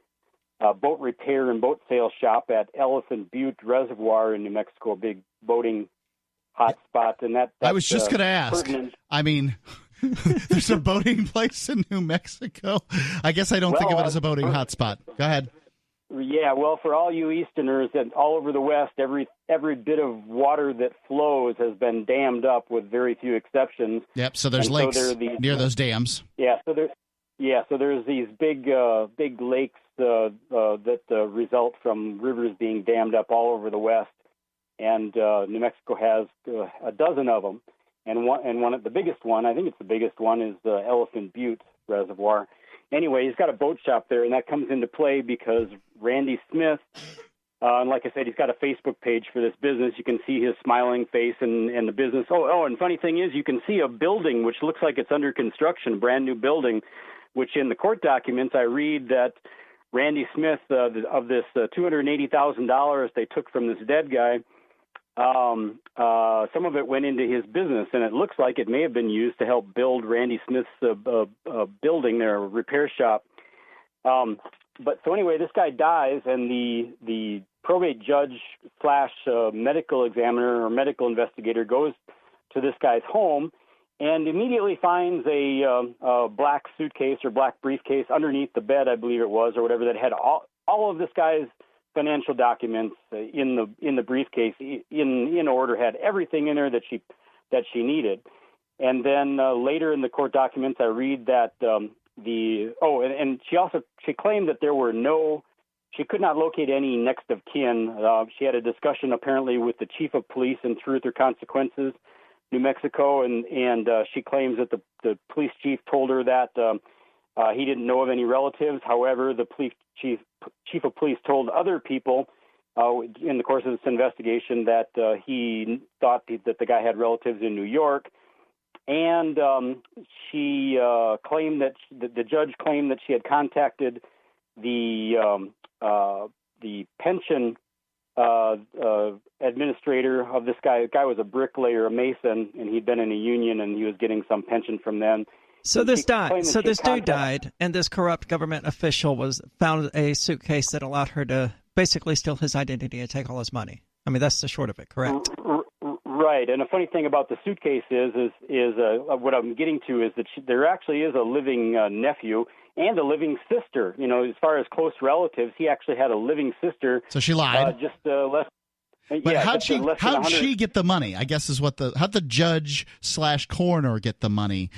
boat repair and boat sales shop at Elephant Butte Reservoir in New Mexico, a big boating hot spot. And that I was just going to ask. Pertinent. I mean, there's a boating place in New Mexico. I guess I don't think of it as a boating hot spot. Go ahead. Yeah, well, for all you Easterners and all over the West, every bit of water that flows has been dammed up, with very few exceptions. Yep. So there's lakes near those dams. Yeah. So there's these big lakes that result from rivers being dammed up all over the West, and New Mexico has a dozen of them. And one of the biggest one, I think it's the biggest one, is the Elephant Butte Reservoir. Anyway, he's got a boat shop there, and that comes into play because Randy Smith, and like I said, he's got a Facebook page for this business. You can see his smiling face and the business. And funny thing is, you can see a building which looks like it's under construction, a brand new building, which in the court documents I read that Randy Smith, of this $280,000 they took from this dead guy, some of it went into his business, and it looks like it may have been used to help build Randy Smith's building, their repair shop. But so anyway, this guy dies, and the probate judge / medical examiner or medical investigator goes to this guy's home and immediately finds a black suitcase or black briefcase underneath the bed, I believe it was, or whatever, that had all of this guy's financial documents in the briefcase in order, had everything in there that she needed. And then later in the court documents, I read that and she claimed that she could not locate any next of kin. She had a discussion apparently with the chief of police in Truth or Consequences, New Mexico, and she claims that the police chief told her that he didn't know of any relatives. However, the chief of police told other people in the course of this investigation that he thought that the guy had relatives in New York. And she claimed that the judge claimed that she had contacted the pension administrator of this guy. The guy was a bricklayer, a mason, and he'd been in a union, and he was getting some pension from them. So this dude died, and this corrupt government official found a suitcase that allowed her to basically steal his identity and take all his money. I mean, that's the short of it, correct? Right. And the funny thing about the suitcase is what I'm getting to is that there actually is a living nephew and a living sister. You know, as far as close relatives, he actually had a living sister. So she lied. Just less. But how'd she get the money? I guess is how'd the judge / coroner get the money?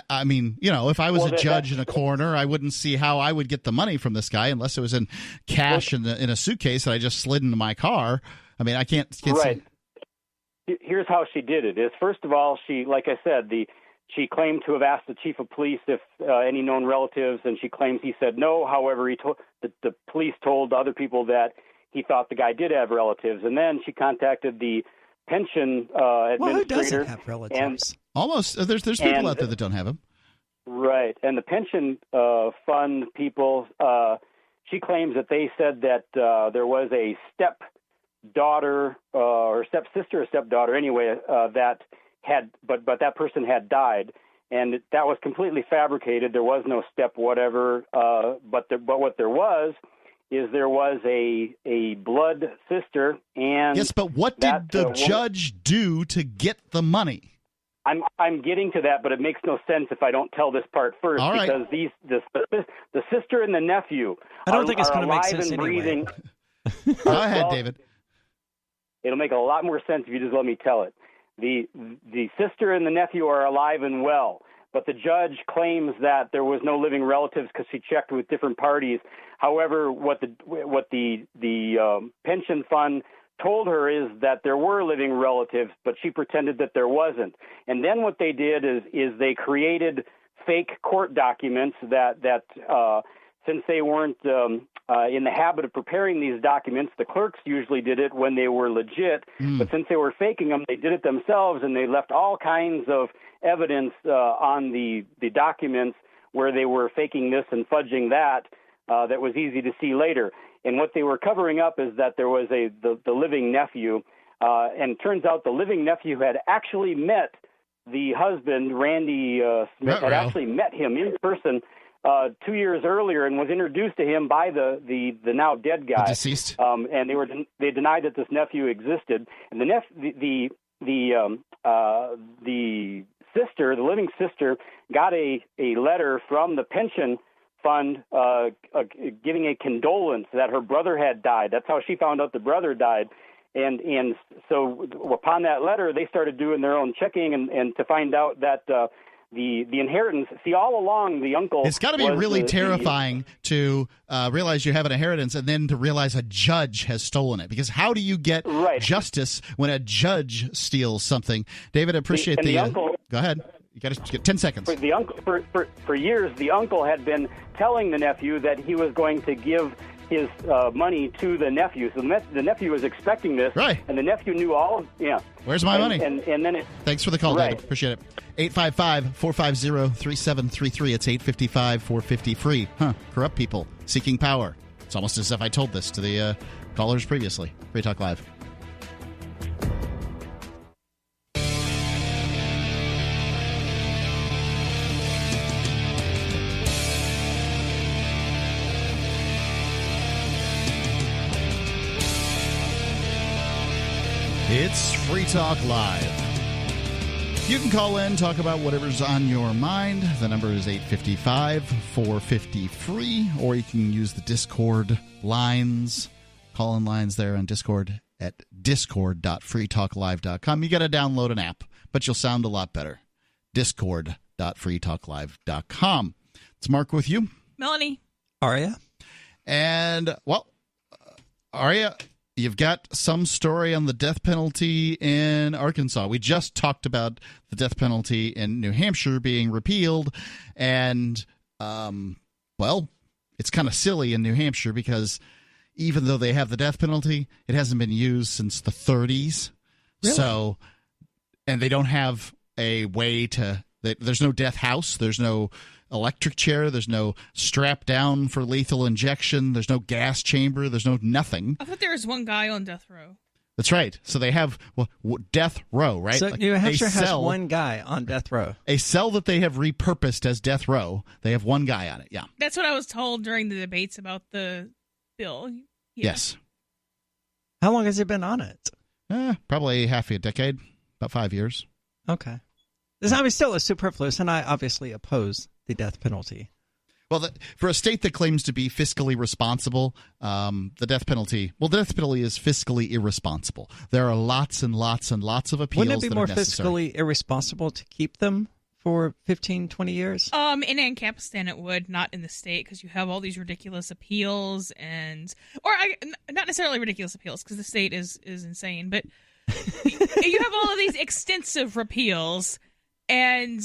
I mean, you know, if I was a judge and a coroner, I wouldn't see how I would get the money from this guy unless it was in cash in a suitcase that I just slid into my car. I mean, I can't right. Here's how she did it. Is first of all, like I said, she claimed to have asked the chief of police if any known relatives, and she claims he said no. However, the police told other people that he thought the guy did have relatives, and then she contacted the pension administrator. Well, who doesn't have relatives? Almost. There's people out there that don't have them. Right. And the pension fund people, she claims that they said that there was a stepdaughter or stepsister or stepdaughter anyway that had, but that person had died. And that was completely fabricated. There was no step whatever. But what there was is there was a blood sister. And yes, but what did the judge do to get the money? I'm getting to that, but it makes no sense if I don't tell this part first. All right. Because the sister and the nephew I don't think it's going to make sense anyway. Go ahead, David. It'll make a lot more sense if you just let me tell it. The sister and the nephew are alive and well, but the judge claims that there was no living relatives because she checked with different parties. However, what the pension fund told her is that there were living relatives, but she pretended that there wasn't. And then what they did is they created fake court documents that since they weren't in the habit of preparing these documents, the clerks usually did it when they were legit. But since they were faking them, they did it themselves, and they left all kinds of evidence on the documents where they were faking this and fudging that that was easy to see later. And what they were covering up is that there was the living nephew, and it turns out the living nephew had actually met the husband, Randy Smith, had actually met him in person 2 years earlier and was introduced to him by the now dead guy. The deceased. And they denied that this nephew existed. And the sister, the living sister, got a letter from the pension fund, giving a condolence that her brother had died. That's how she found out the brother died. And so upon that letter, they started doing their own checking and to find out that the inheritance. See, all along the uncle. It's got to be really terrifying to realize you have an inheritance and then to realize a judge has stolen it. Because how do you get justice when a judge steals something? David, I appreciate the uncle. Go ahead. You got to get 10 seconds. For the uncle, for years, the uncle had been telling the nephew that he was going to give his money to the nephew. So the nephew was expecting this, right? And the nephew knew all. Where's my money? And then it. Thanks for the call, David. Appreciate it. 855-450-3733. It's 855-450-FREE. Corrupt people seeking power. It's almost as if I told this to the callers previously. Free Talk Live. It's Free Talk Live. You can call in, talk about whatever's on your mind. The number is 855-450-FREE, or you can use the Discord lines, call-in lines there on Discord at discord.freetalklive.com. You got to download an app, but you'll sound a lot better. Discord.freetalklive.com. It's Mark with you. Melanie. Aria. And, well, Aria, you've got some story on the death penalty in Arkansas. We just talked about the death penalty in New Hampshire being repealed. And, well, it's kind of silly in New Hampshire because even though they have the death penalty, it hasn't been used since the 30s. Really? So, and they don't have a way to, there's no death house. There's no electric chair. There's no strap down for lethal injection. There's no gas chamber. There's no nothing. I thought there was one guy on death row. That's right. So they have death row, right? So New Hampshire has one guy on death row. A cell that they have repurposed as death row. They have one guy on it. Yeah. That's what I was told during the debates about the bill. Yeah. Yes. How long has he been on it? Probably half a decade, about 5 years. Okay. This still is superfluous, and I obviously oppose the death penalty. Well, for a state that claims to be fiscally responsible, the death penalty is fiscally irresponsible. There are lots and lots and lots of appeals that are necessary. Wouldn't it be more fiscally irresponsible to keep them for 15, 20 years? In Ancapistan it would, not in the state, because you have all these ridiculous appeals not necessarily ridiculous appeals, because the state is insane, but you have all of these extensive repeals, and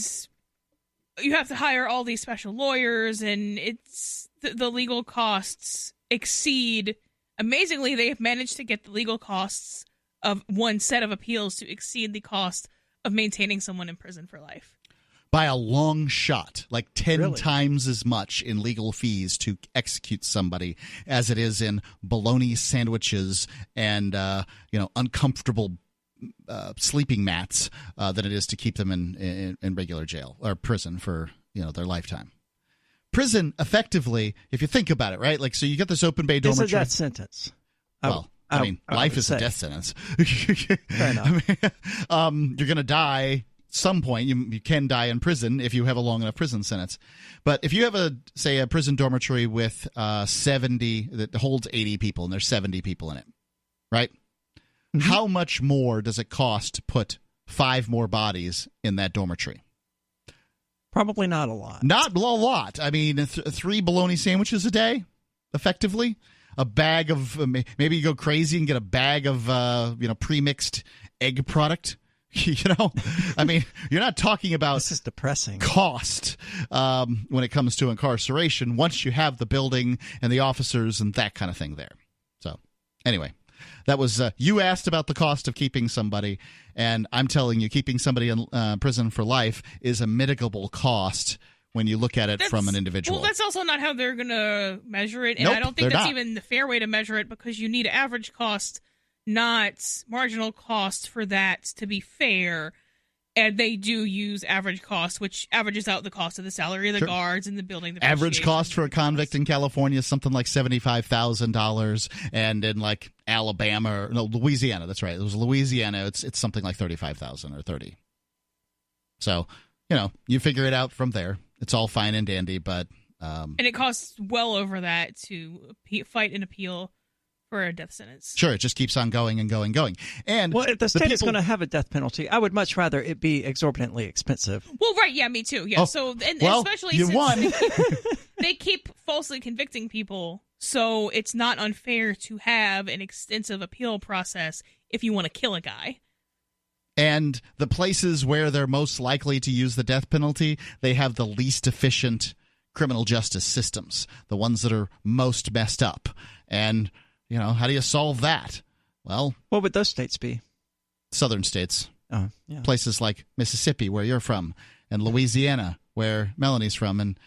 you have to hire all these special lawyers, and it's the legal costs exceed. Amazingly, they have managed to get the legal costs of one set of appeals to exceed the cost of maintaining someone in prison for life. By a long shot, like 10 times as much in legal fees to execute somebody as it is in bologna sandwiches and uncomfortable sleeping mats than it is to keep them in regular jail or prison for their lifetime. Prison, effectively, if you think about it, right? Like, so you get this open bay dormitory. It's a death sentence. Well, life is a death sentence. Fair enough. You're going to die. Some point you can die in prison if you have a long enough prison sentence. But if you have a prison dormitory with 70 that holds 80 people and there's 70 people in it, right? Mm-hmm. How much more does it cost to put 5 more bodies in that dormitory? Probably not a lot. Not a lot. I mean, 3 bologna sandwiches a day, effectively. A bag of maybe you go crazy and get a bag of pre-mixed egg product. I mean, you're not talking about this is depressing cost when it comes to incarceration once you have the building and the officers and that kind of thing there. So anyway, that was you asked about the cost of keeping somebody, and I'm telling you, keeping somebody in prison for life is a mitigable cost when you look at it from an individual. Well, that's also not how they're going to measure it, and I don't think that's even the fair way to measure it, because you need average cost, not marginal cost, for that to be fair. And they do use average cost, which averages out the cost of the salary of the guards and the building. The average cost for a convict in California is something like $75,000, and in like Louisiana, that's right. It was Louisiana. It's something like $35,000 or $30,000. So you figure it out from there. It's all fine and dandy, but And it costs well over that to fight an appeal for a death sentence. Sure, it just keeps on going and going. And if the state is going to have a death penalty, I would much rather it be exorbitantly expensive. Well, right, yeah, me too. Yeah, especially you since won. they keep falsely convicting people, so it's not unfair to have an extensive appeal process if you want to kill a guy. And the places where they're most likely to use the death penalty, they have the least efficient criminal justice systems, the ones that are most messed up. And how do you solve that? Well, what would those states be? Southern states. Oh, yeah. Places like Mississippi, where you're from, and Louisiana, where Melanie's from, and,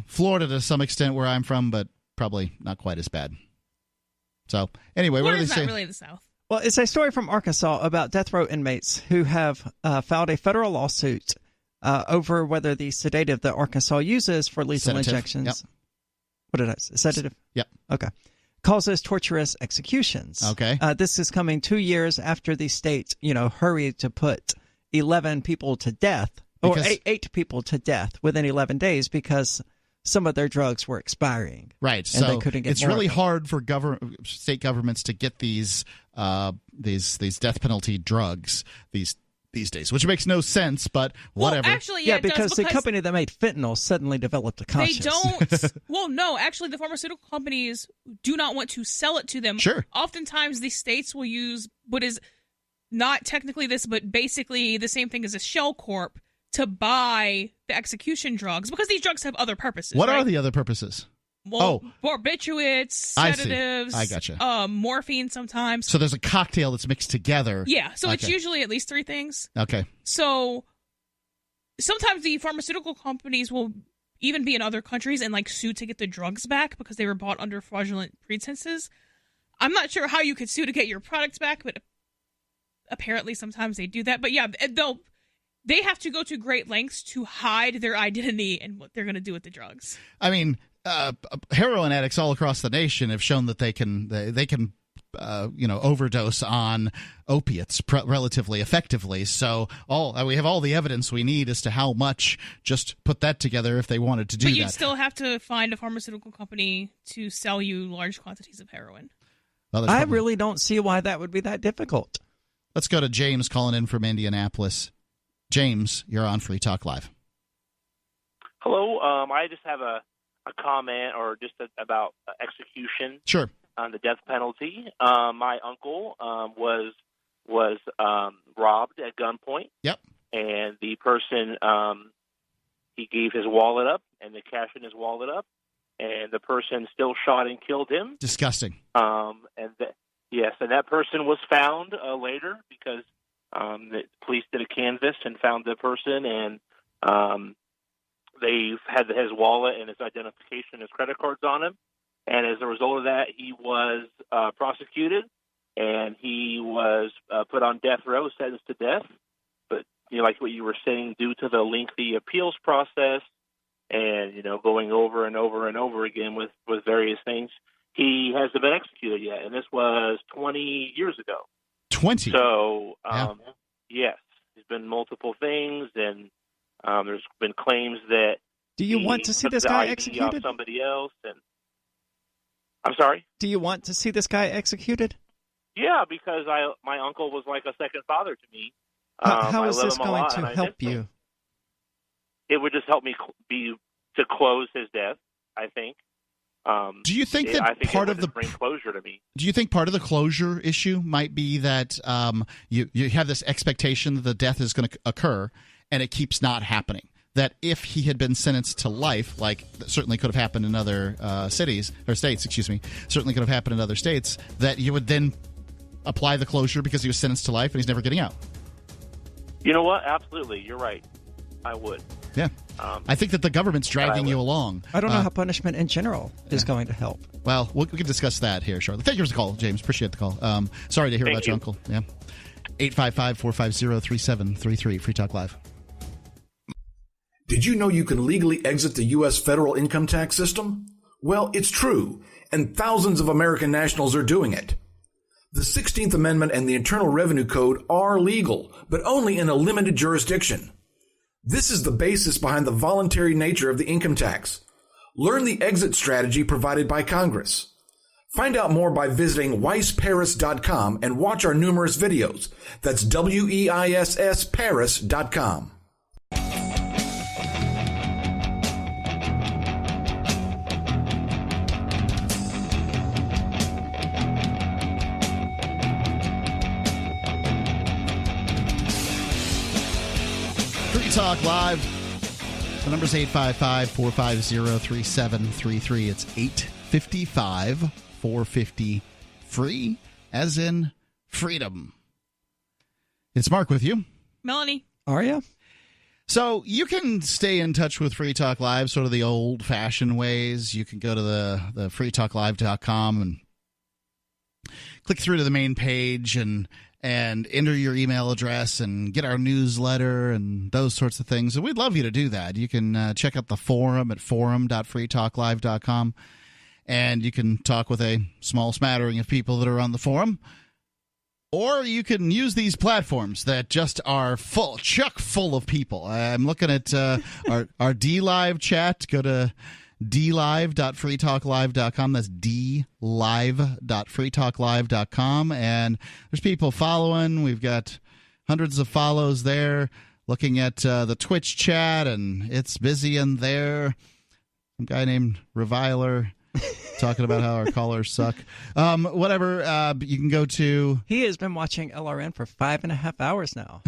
Florida to some extent where I'm from, but probably not quite as bad. So, anyway, what are they saying? Not really the South. Well, it's a story from Arkansas about death row inmates who have filed a federal lawsuit over whether the sedative that Arkansas uses for lethal injections. Yep. What did I say? Sedative? Yep. Okay. Causes torturous executions. Okay. This is coming 2 years after the state, hurried to put 11 people to death, or 8 people to death within 11 days because some of their drugs were expiring. Right. And so they couldn't get it's more really of them. hard for state governments to get these death penalty drugs these days, which makes no sense, but whatever. Well, actually, because the company that made fentanyl suddenly developed a conscience. They don't. Well, no, actually, the pharmaceutical companies do not want to sell it to them. Sure. Oftentimes, the states will use what is not technically this, but basically the same thing as a shell corp to buy the execution drugs because these drugs have other purposes. What are the other purposes? Well, barbiturates, sedatives. I gotcha. Morphine sometimes. So there's a cocktail that's mixed together. Yeah, so it's usually at least 3 things. Okay. So sometimes the pharmaceutical companies will even be in other countries and sue to get the drugs back because they were bought under fraudulent pretenses. I'm not sure how you could sue to get your products back, but apparently sometimes they do that. But yeah, they have to go to great lengths to hide their identity and what they're going to do with the drugs. I mean, heroin addicts all across the nation have shown that they can overdose on opiates relatively effectively. So we have all the evidence we need as to how much. Just put that together if they wanted to do that. But you'd still have to find a pharmaceutical company to sell you large quantities of heroin. Well, I really don't see why that would be that difficult. Let's go to James calling in from Indianapolis. James, you're on Free Talk Live. Hello. I just have a comment or just about execution. Sure. On the death penalty. My uncle was robbed at gunpoint. Yep. And the person, he gave his wallet up and the cash in his wallet up, and the person still shot and killed him. Disgusting. Yes, and that person was found later because the police did a canvass and found the person, and they had his wallet and his identification, his credit cards on him. And as a result of that, he was prosecuted, and he was put on death row, sentenced to death. But, like what you were saying, due to the lengthy appeals process and, going over and over and over again with various things, he hasn't been executed yet. And this was 20 years ago. 20? So, yes, there's been multiple things, and there's been claims that do you want to see this guy executed? Somebody else, and I'm sorry? Do you want to see this guy executed? Yeah, because my uncle was like a second father to me. How is this going to help you? It would just help me to close his death, I think. Do you think that part of the bring closure to me? Do you think part of the closure issue might be that you have this expectation that the death is going to occur, and it keeps not happening? That if he had been sentenced to life, like certainly could have happened in other states, certainly could have happened in other states, that you would then apply the closure because he was sentenced to life and he's never getting out? You know what? Absolutely. You're right. I would. Yeah. I think that the government's dragging you along. I don't know how punishment in general is going to help. Well, we can discuss that here shortly. Thank you for the call, James. Appreciate the call. Sorry to hear about your uncle. Yeah. 855-450-3733. Free Talk Live. Did you know you can legally exit the U.S. federal income tax system? Well, it's true, and thousands of American nationals are doing it. The 16th Amendment and the Internal Revenue Code are legal, but only in a limited jurisdiction. This is the basis behind the voluntary nature of the income tax. Learn the exit strategy provided by Congress. Find out more by visiting weissparis.com and watch our numerous videos. That's WEISS Paris.com. Free Talk Live. The number's 855-450-3733. It's 855-450-FREE, as in freedom. It's Mark with you. Melanie. Aria. So you can stay in touch with Free Talk Live sort of the old-fashioned ways. You can go to the freetalklive.com and click through to the main page and enter your email address and get our newsletter and those sorts of things. And we'd love you to do that. You can check out the forum at forum.freetalklive.com, and you can talk with a small smattering of people that are on the forum. Or you can use these platforms that just are chock full of people. I'm looking at our D-Live chat. Go to dlive.freetalklive.com. That's dlive.freetalklive.com. And there's people following. We've got hundreds of follows there. Looking at the Twitch chat, and it's busy in there. Some guy named Reviler talking about how our callers suck. Whatever. You can go to... He has been watching LRN for 5.5 hours now.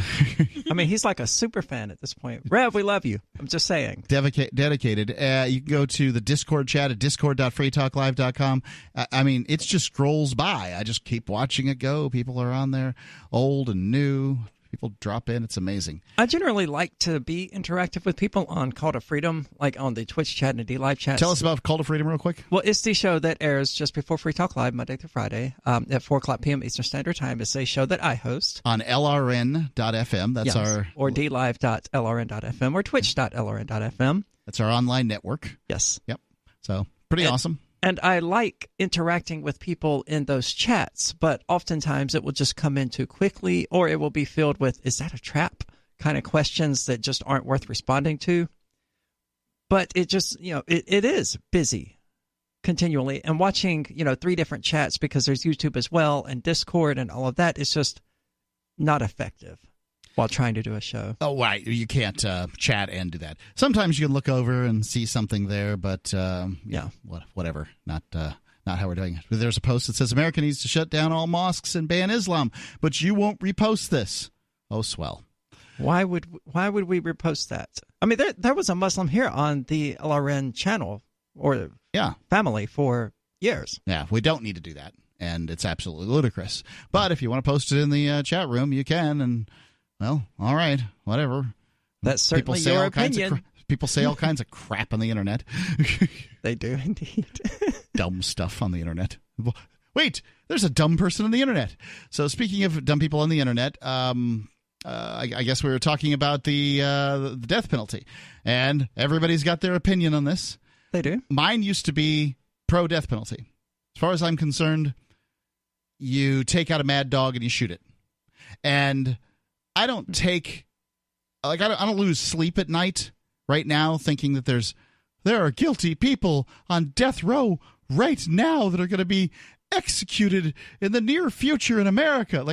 I mean, he's like a super fan at this point. Rev, we love you. I'm just saying. Dedicated. You can go to the Discord chat at discord.freetalklive.com. I mean, it just scrolls by. I just keep watching it go. People are on there, old and new. People drop in. It's amazing. I generally like to be interactive with people on Call to Freedom, like on the Twitch chat and the D-Live chat. Tell us about Call to Freedom real quick. Well, it's the show that airs just before Free Talk Live, Monday through Friday, at 4 o'clock p.m. Eastern Standard Time. It's a show that I host. On LRN.FM. That's our... Or DLive.LRN.FM or Twitch.LRN.FM. That's our online network. Yes. Yep. So, pretty awesome. And I like interacting with people in those chats, but oftentimes it will just come in too quickly, or it will be filled with, is that a trap? Kind of questions that just aren't worth responding to. But it just, it is busy continually. And watching, 3 different chats, because there's YouTube as well and Discord and all of that, is just not effective while trying to do a show. Oh, right. You can't chat and do that. Sometimes you can look over and see something there, but whatever. Not how we're doing it. There's a post that says America needs to shut down all mosques and ban Islam, but you won't repost this. Oh, swell. Why would we repost that? I mean, there was a Muslim here on the LRN channel or family for years. Yeah, we don't need to do that, and it's absolutely ludicrous. But if you want to post it in the chat room, you can, and... Well, all right, whatever. That's certainly your opinion. People say all kinds of crap on the internet. They do indeed. Dumb stuff on the internet. Wait, there's a dumb person on the internet. So speaking of dumb people on the internet, I guess we were talking about the death penalty, and everybody's got their opinion on this. They do. Mine used to be pro-death penalty. As far as I'm concerned, you take out a mad dog and you shoot it, and I don't I don't lose sleep at night right now thinking that there are guilty people on death row right now that are going to be executed in the near future in America.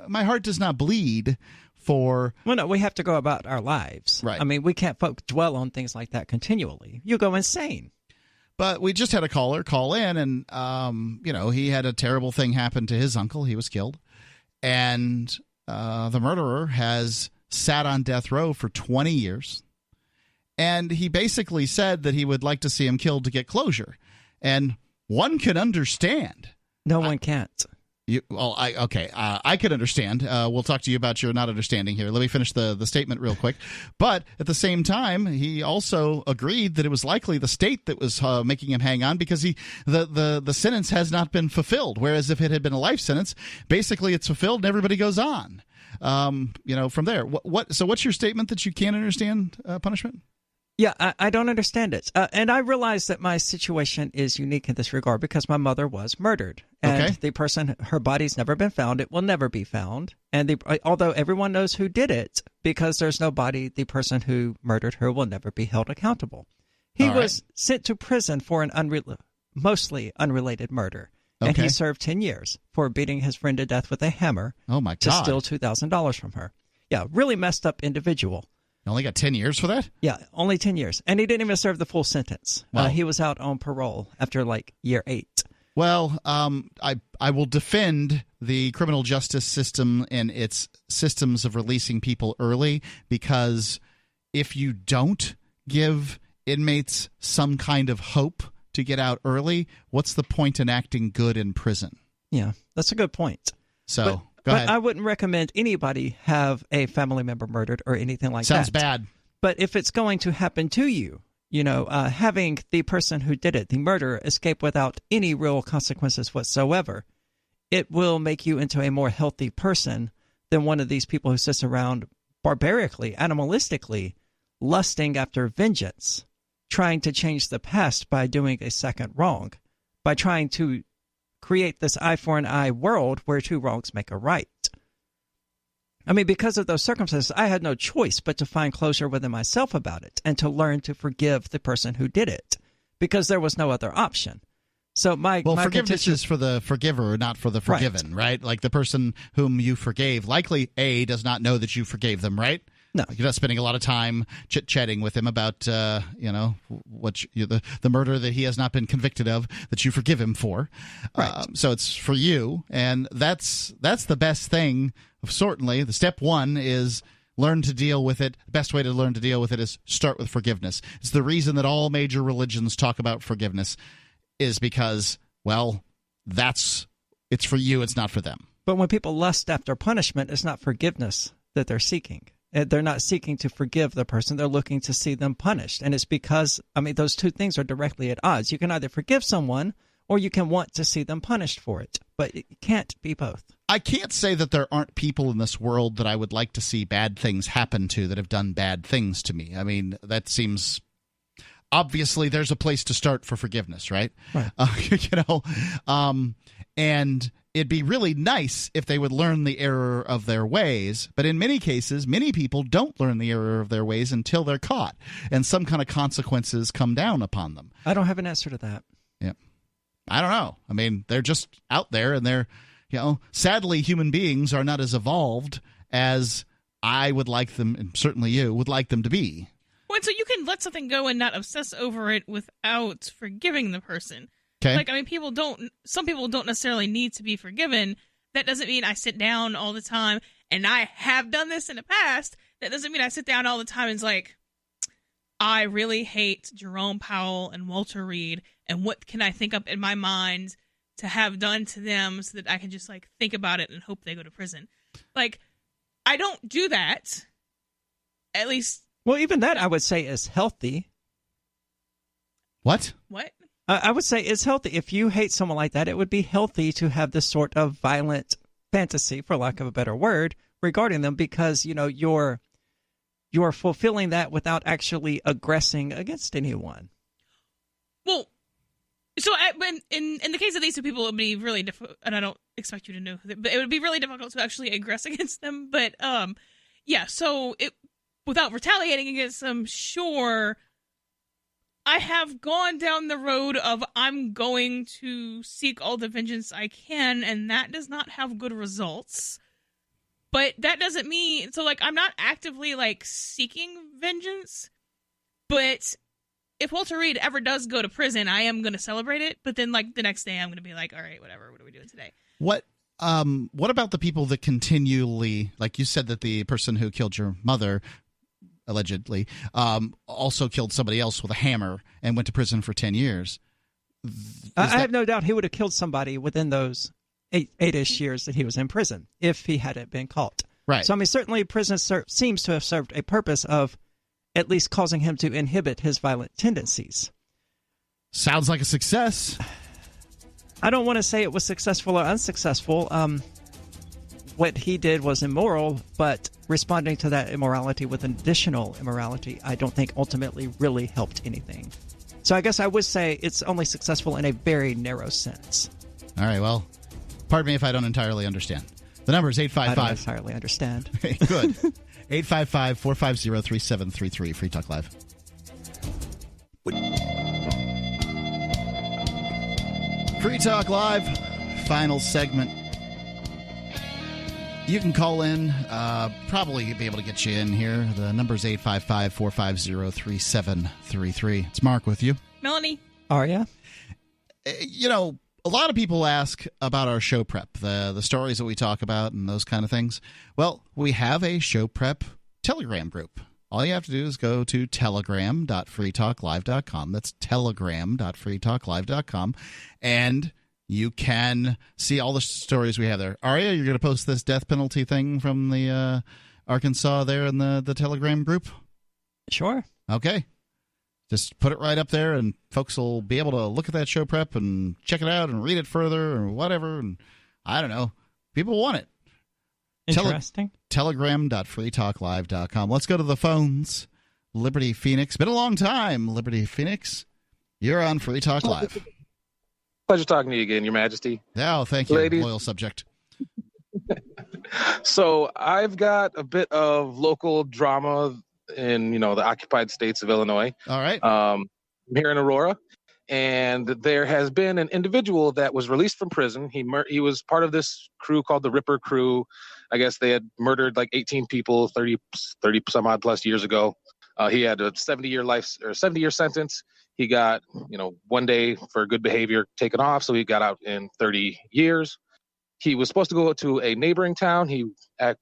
My heart does not bleed for... Well, no, we have to go about our lives. Right. I mean, we can't dwell on things like that continually. You go insane. But we just had a caller call in, and he had a terrible thing happen to his uncle. He was killed, and the murderer has sat on death row for 20 years, and he basically said that he would like to see him killed to get closure. And one can understand. No one can't. I can understand. We'll talk to you about your not understanding here. Let me finish the statement real quick. But at the same time, he also agreed that it was likely the state that was making him hang on because the sentence has not been fulfilled. Whereas if it had been a life sentence, basically it's fulfilled and everybody goes on. From there. So what's your statement that you can't understand punishment? Yeah, I don't understand it. And I realize that my situation is unique in this regard because my mother was murdered. And the person, her body's never been found. It will never be found. And although everyone knows who did it, because there's no body, the person who murdered her will never be held accountable. He was sent to prison for an mostly unrelated murder. Okay. And he served 10 years for beating his friend to death with a hammer to steal $2,000 from her. Yeah, really messed up individual. You only got 10 years for that? Yeah, only 10 years. And he didn't even serve the full sentence. Wow. He was out on parole after like year 8. Well, I will defend the criminal justice system and its systems of releasing people early, because if you don't give inmates some kind of hope to get out early, what's the point in acting good in prison? Yeah, that's a good point. So, go ahead. But I wouldn't recommend anybody have a family member murdered or anything like that. Sounds bad. But if it's going to happen to you, having the person who did it, the murderer, escape without any real consequences whatsoever, it will make you into a more healthy person than one of these people who sits around barbarically, animalistically, lusting after vengeance, trying to change the past by doing a second wrong, by trying to create this eye for an eye world where two wrongs make a right. I mean, because of those circumstances, I had no choice but to find closure within myself about it and to learn to forgive the person who did it, because there was no other option. So my forgiveness is for the forgiver, not for the forgiven, right? Like the person whom you forgave likely, A, does not know that you forgave them, right? No. You're not spending a lot of time chit-chatting with him about, the murder that he has not been convicted of that you forgive him for. Right. So it's for you, and that's the best thing. Certainly, the step one is learn to deal with it. The best way to learn to deal with it is start with forgiveness. It's the reason that all major religions talk about forgiveness, is because, well, it's for you, it's not for them. But when people lust after punishment, it's not forgiveness that they're seeking. They're not seeking to forgive the person. They're looking to see them punished. And it's because, those two things are directly at odds. You can either forgive someone or you can want to see them punished for it. But it can't be both. I can't say that there aren't people in this world that I would like to see bad things happen to that have done bad things to me. I mean, that seems... Obviously, there's a place to start for forgiveness, right? Right. And it'd be really nice if they would learn the error of their ways. But in many cases, many people don't learn the error of their ways until they're caught, and some kind of consequences come down upon them. I don't have an answer to that. Yeah. I don't know. I mean, they're just out there, and they're, sadly, human beings are not as evolved as I would like them, and certainly you, would like them to be. Well, so you can let something go and not obsess over it without forgiving the person. Okay. Some people don't necessarily need to be forgiven. That doesn't mean I sit down all the time, and I have done this in the past. That doesn't mean I sit down all the time and it's like, I really hate Jerome Powell and Walter Reed, and what can I think up in my mind to have done to them so that I can just think about it and hope they go to prison. I don't do that. At least. Well, even that I would say is healthy. What? I would say it's healthy. If you hate someone like that, it would be healthy to have this sort of violent fantasy, for lack of a better word, regarding them, because, you're fulfilling that without actually aggressing against anyone. Well, so in the case of these two people, it would be really difficult, and I don't expect you to know, but it would be really difficult to actually aggress against them. But, so without retaliating against them, sure, I have gone down the road of I'm going to seek all the vengeance I can, and that does not have good results. But that doesn't mean, I'm not actively, seeking vengeance, but if Walter Reed ever does go to prison, I am going to celebrate it, but then, the next day I'm going to be all right, whatever, what are we doing today? What about the people that continually, like you said that the person who killed your mother allegedly, also killed somebody else with a hammer and went to prison for 10 years. I have no doubt he would have killed somebody within those eight-ish years that he was in prison if he hadn't been caught. Right. So, certainly prison seems to have served a purpose of at least causing him to inhibit his violent tendencies. Sounds like a success. I don't want to say it was successful or unsuccessful. What he did was immoral, but responding to that immorality with additional immorality, I don't think ultimately really helped anything. So I guess I would say it's only successful in a very narrow sense. All right, well, pardon me if I don't entirely understand. The number is 855. I don't entirely understand. Good. 855-450-3733, Free Talk Live. Free Talk Live, final segment. You can call in, probably be able to get you in here. The number's 855-450-3733. It's Mark with you. Melanie. Aria. You know, a lot of people ask about our show prep, the stories that we talk about and those kind of things. Well, we have a show prep Telegram group. All you have to do is go to telegram.freetalklive.com. That's telegram.freetalklive.com. And you can see all the stories we have there. Aria, you're going to post this death penalty thing from the Arkansas there in the Telegram group? Sure. Okay. Just put it right up there, and folks will be able to look at that show prep and check it out and read it further or whatever. And I don't know. People want it. Interesting. Telegram.freetalklive.com. Let's go to the phones. Liberty Phoenix. Been a long time, Liberty Phoenix. You're on Free Talk Live. Pleasure talking to you again, Your Majesty. Oh, thank you, ladies. Loyal subject. So I've got a bit of local drama in, the occupied states of Illinois. All right. I'm here in Aurora, and there has been an individual that was released from prison. He was part of this crew called the Ripper Crew. I guess they had murdered like 18 people 30 some odd plus years ago. He had a 70-year sentence. He got, 1 day for good behavior taken off, so he got out in 30 years. He was supposed to go to a neighboring town.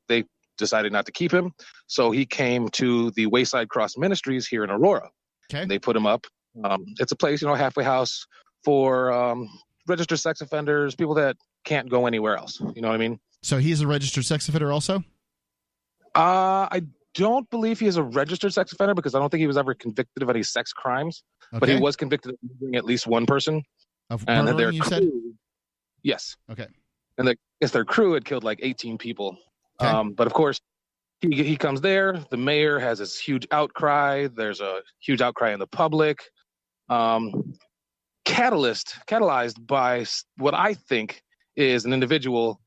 They decided not to keep him, so he came to the Wayside Cross Ministries here in Aurora. Okay. They put him up. It's a place, halfway house for registered sex offenders, people that can't go anywhere else. You know what I mean? So he's a registered sex offender also? I don't believe he is a registered sex offender because I don't think he was ever convicted of any sex crimes. Okay. But he was convicted of murdering at least one person. Of murdering, you said? Yes. Okay. And their crew had killed like 18 people. Okay. But of course, he comes there. The mayor has this huge outcry. There's a huge outcry in the public. Catalyzed by what I think is an individual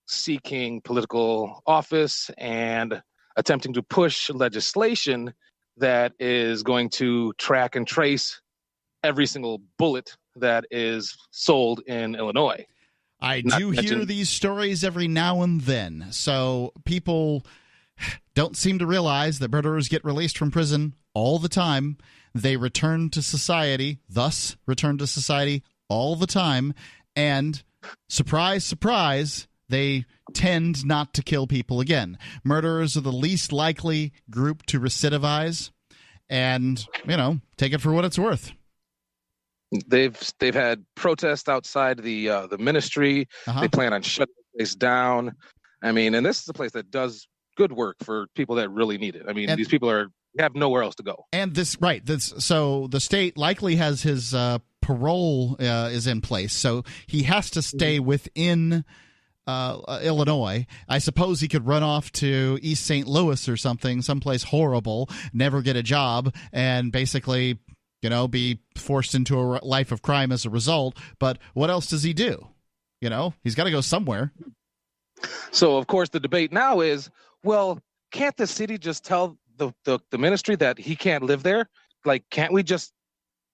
seeking political office and attempting to push legislation that is going to track and trace every single bullet that is sold in Illinois. I do hear these stories every now and then. So people don't seem to realize that murderers get released from prison all the time. They return to society, thus return to society all the time. And surprise, surprise, they tend not to kill people again. Murderers are the least likely group to recidivize. And, take it for what it's worth. They've had protests outside the ministry. They plan on shutting the place down. I mean, and this is a place that does good work for people that really need it. I mean, these people have nowhere else to go. And so the state likely has his parole is in place, so he has to stay within Illinois. I suppose he could run off to East St. Louis or something, someplace horrible, never get a job, and basically, be forced into a life of crime as a result. But what else does he do? He's got to go somewhere. So, of course, the debate now is, well, can't the city just tell the ministry that he can't live there? Like, can't we just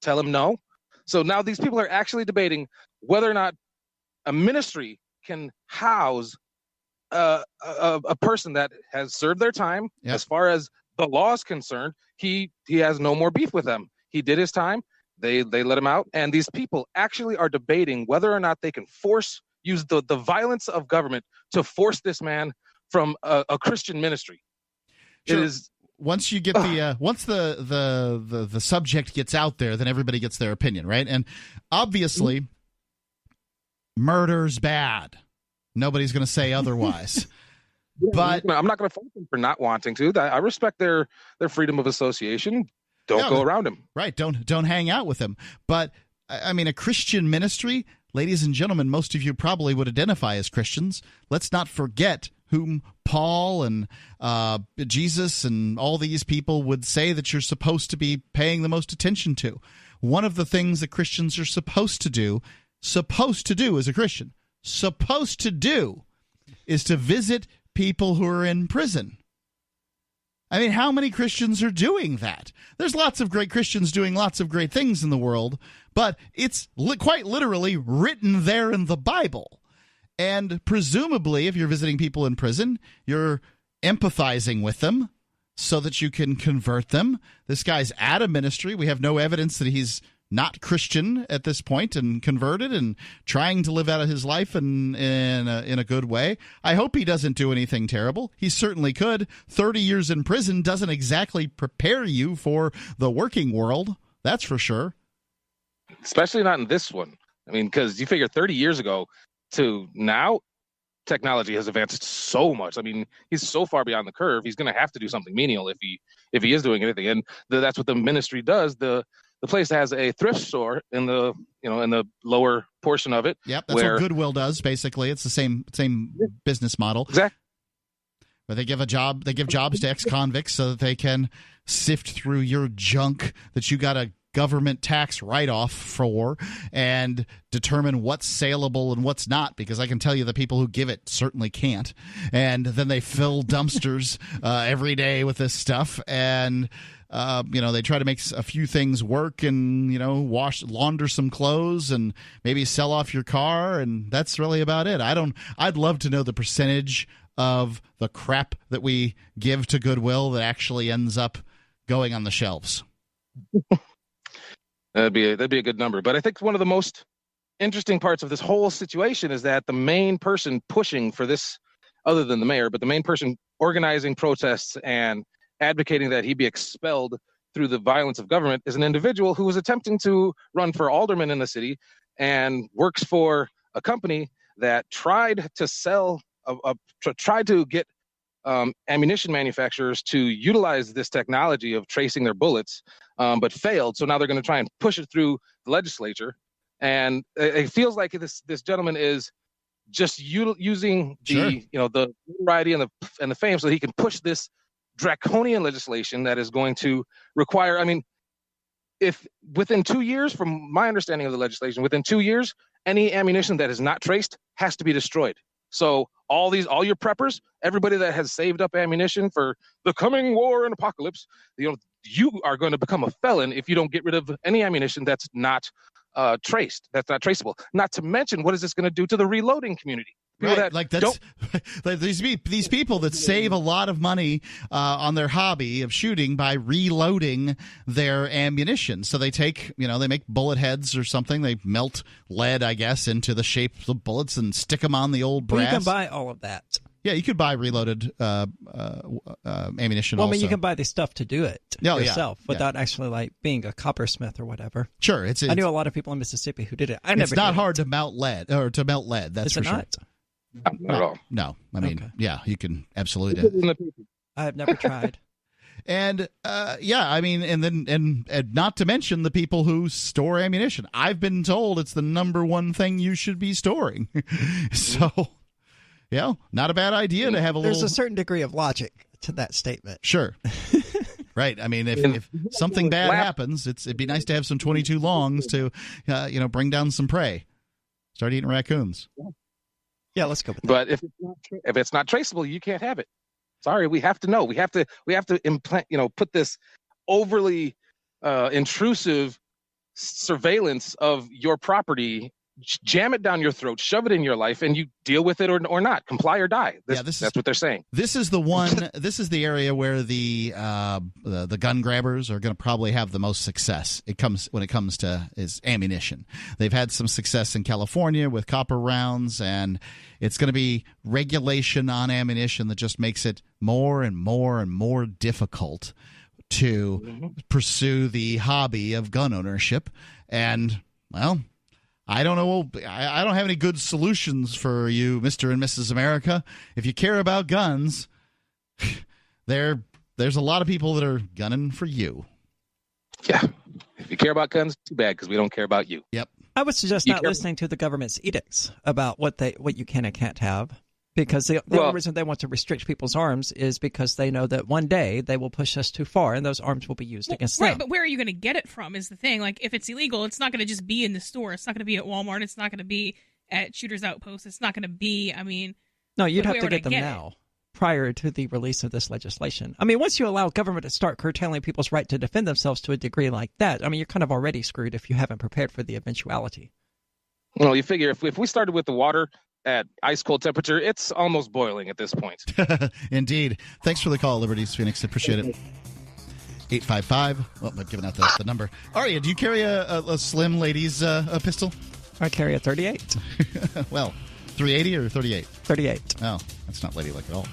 tell him no? So now these people are actually debating whether or not a ministry can house a person that has served their time. Yep. As far as the law is concerned, he has no more beef with them. He did his time. They let him out. And these people actually are debating whether or not they can use the violence of government to force this man from a Christian ministry. Sure. It is once you get once the subject gets out there, then everybody gets their opinion, right? And obviously, murder's bad. Nobody's going to say otherwise. But I'm not going to fault them for not wanting to. I respect their freedom of association. Don't go around him. Right. Don't hang out with him. But I mean, a Christian ministry, ladies and gentlemen, most of you probably would identify as Christians. Let's not forget whom Paul and Jesus and all these people would say that you're supposed to be paying the most attention to. One of the things that Christians are supposed to do as a Christian, is to visit people who are in prison. I mean, how many Christians are doing that? There's lots of great Christians doing lots of great things in the world, but it's quite literally written there in the Bible. And presumably, if you're visiting people in prison, you're empathizing with them so that you can convert them. This guy's at a ministry. We have no evidence that he's not Christian at this point and converted and trying to live out his life in a good way. I hope he doesn't do anything terrible. He certainly could. 30 years in prison doesn't exactly prepare you for the working world. That's for sure. Especially not in this one. I mean, because you figure 30 years ago to now, technology has advanced so much. I mean, he's so far beyond the curve. He's going to have to do something menial if he is doing anything. And that's what the ministry does. The place has a thrift store in the lower portion of it. Yep, that's what Goodwill does. Basically, it's the same business model. Exactly. Where they give jobs to ex-convicts so that they can sift through your junk that you got a government tax write-off for and determine what's saleable and what's not, because I can tell you the people who give it certainly can't. And then they fill dumpsters every day with this stuff, and they try to make a few things work and, launder some clothes and maybe sell off your car, and that's really about it. I'd love to know the percentage of the crap that we give to Goodwill that actually ends up going on the shelves. That'd be a good number. But I think one of the most interesting parts of this whole situation is that the main person pushing for this, other than the mayor, but the main person organizing protests and advocating that he be expelled through the violence of government is an individual who was attempting to run for alderman in the city and works for a company that tried to get ammunition manufacturers to utilize this technology of tracing their bullets, but failed. So now they're going to try and push it through the legislature. And it feels like this gentleman is just using the notoriety and the fame so that he can push this draconian legislation that is going to require, if within 2 years, from my understanding of the legislation, within 2 years, any ammunition that is not traced has to be destroyed. So all your preppers, everybody that has saved up ammunition for the coming war and apocalypse, you are going to become a felon if you don't get rid of any ammunition that's not traced, that's not traceable. Not to mention, what is this going to do to the reloading community? Right, like that's these people that save a lot of money on their hobby of shooting by reloading their ammunition. So they take, they make bullet heads or something. They melt lead, I guess, into the shape of the bullets and stick them on the old brass. Well, you can buy all of that. Yeah, you could buy reloaded ammunition. Well, also. You can buy the stuff to do it yourself without actually being a coppersmith or whatever. Sure, I knew a lot of people in Mississippi who did it. It's not hard to melt lead. That's for sure. Not at all. No, yeah, you can absolutely do it. I have never tried. And and not to mention the people who store ammunition. I've been told it's the number one thing you should be storing. So, not a bad idea to have a little. There's a certain degree of logic to that statement. Sure. Right. If something bad happens, it'd be nice to have some 22 longs to, bring down some prey. Start eating raccoons. Yeah, let's go with that. But if it's not traceable, you can't have it. Sorry, we have to know. We have to implant, put this overly intrusive surveillance of your property, jam it down your throat, shove it in your life, and you deal with it or not. Comply or die. That's what they're saying. This is the one. This is the area where the gun grabbers are going to probably have the most success. When it comes to is ammunition. They've had some success in California with copper rounds, and it's going to be regulation on ammunition that just makes it more and more and more difficult to pursue the hobby of gun ownership. And I don't know. I don't have any good solutions for you, Mr. and Mrs. America. If you care about guns, there's a lot of people that are gunning for you. Yeah. If you care about guns, too bad, because we don't care about you. Yep. I would suggest not listening to the government's edicts about what you can and can't have, because the only reason they want to restrict people's arms is because they know that one day they will push us too far, and those arms will be used against them. Right, but where are you going to get it from is the thing. Like, if it's illegal, it's not going to just be in the store. It's not going to be at Walmart. It's not going to be at Shooters Outpost. It's not going to be, No, you'd have to get them now. prior to the release of this legislation. I mean, once you allow government to start curtailing people's right to defend themselves to a degree like that, I mean, you're kind of already screwed if you haven't prepared for the eventuality. Well, you figure if we started with the water at ice cold temperature, it's almost boiling at this point. Indeed. Thanks for the call, Liberties Phoenix. Appreciate it. 855. Well, I'm giving out the number. Aria, do you carry a slim lady's a pistol? I carry a 38. Well, 380 or 38? 38. Oh, that's not ladylike at all.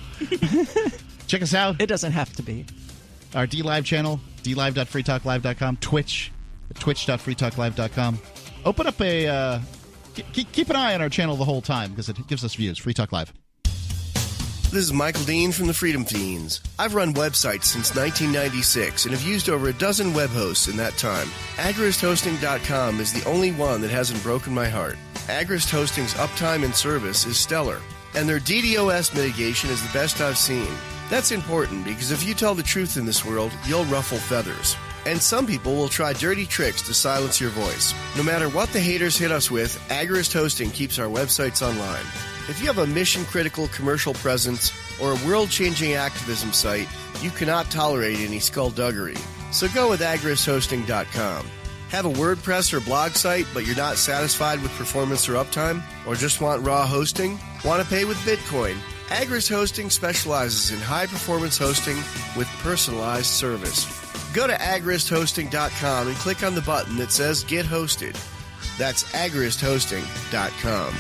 Check us out. It doesn't have to be. Our DLive channel, dlive.freetalklive.com. Twitch, twitch.freetalklive.com. Open up a... keep an eye on our channel the whole time because it gives us views. Free Talk Live. This is Michael Dean from the Freedom Fiends. I've run websites since 1996 and have used over a dozen web hosts in that time. AgristHosting.com is the only one that hasn't broken my heart. Agrist Hosting's uptime and service is stellar, and their DDoS mitigation is the best I've seen. That's important because if you tell the truth in this world, you'll ruffle feathers. And some people will try dirty tricks to silence your voice. No matter what the haters hit us with, Agrist Hosting keeps our websites online. If you have a mission-critical commercial presence or a world-changing activism site, you cannot tolerate any skullduggery. So go with agristhosting.com. Have a WordPress or blog site, but you're not satisfied with performance or uptime? Or just want raw hosting? Want to pay with Bitcoin? Agrist Hosting specializes in high-performance hosting with personalized service. Go to agristhosting.com and click on the button that says Get Hosted. That's agristhosting.com.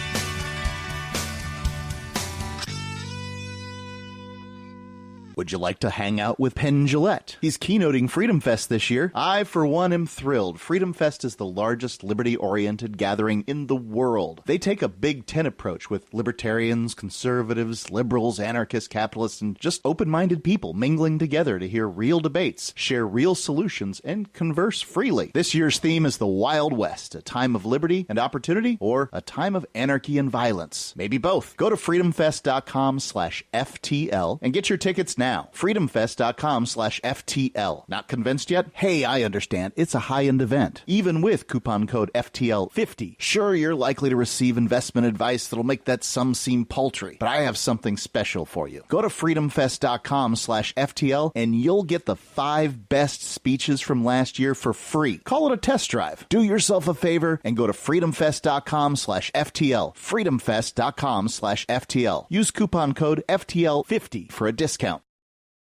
Would you like to hang out with Penn Jillette? He's keynoting Freedom Fest this year. I, for one, am thrilled. Freedom Fest is the largest liberty-oriented gathering in the world. They take a Big Ten approach with libertarians, conservatives, liberals, anarchists, capitalists, and just open-minded people mingling together to hear real debates, share real solutions, and converse freely. This year's theme is the Wild West, a time of liberty and opportunity, or a time of anarchy and violence. Maybe both. Go to freedomfest.com/FTL and get your tickets now. freedomfest.com/FTL. Not convinced yet? Hey, I understand. It's a high-end event. Even with coupon code FTL50. Sure, you're likely to receive investment advice that'll make that sum seem paltry, but I have something special for you. Go to freedomfest.com/FTL and you'll get the 5 best speeches from last year for free. Call it a test drive. Do yourself a favor and go to freedomfest.com/FTL. freedomfest.com/FTL. Use coupon code FTL50 for a discount.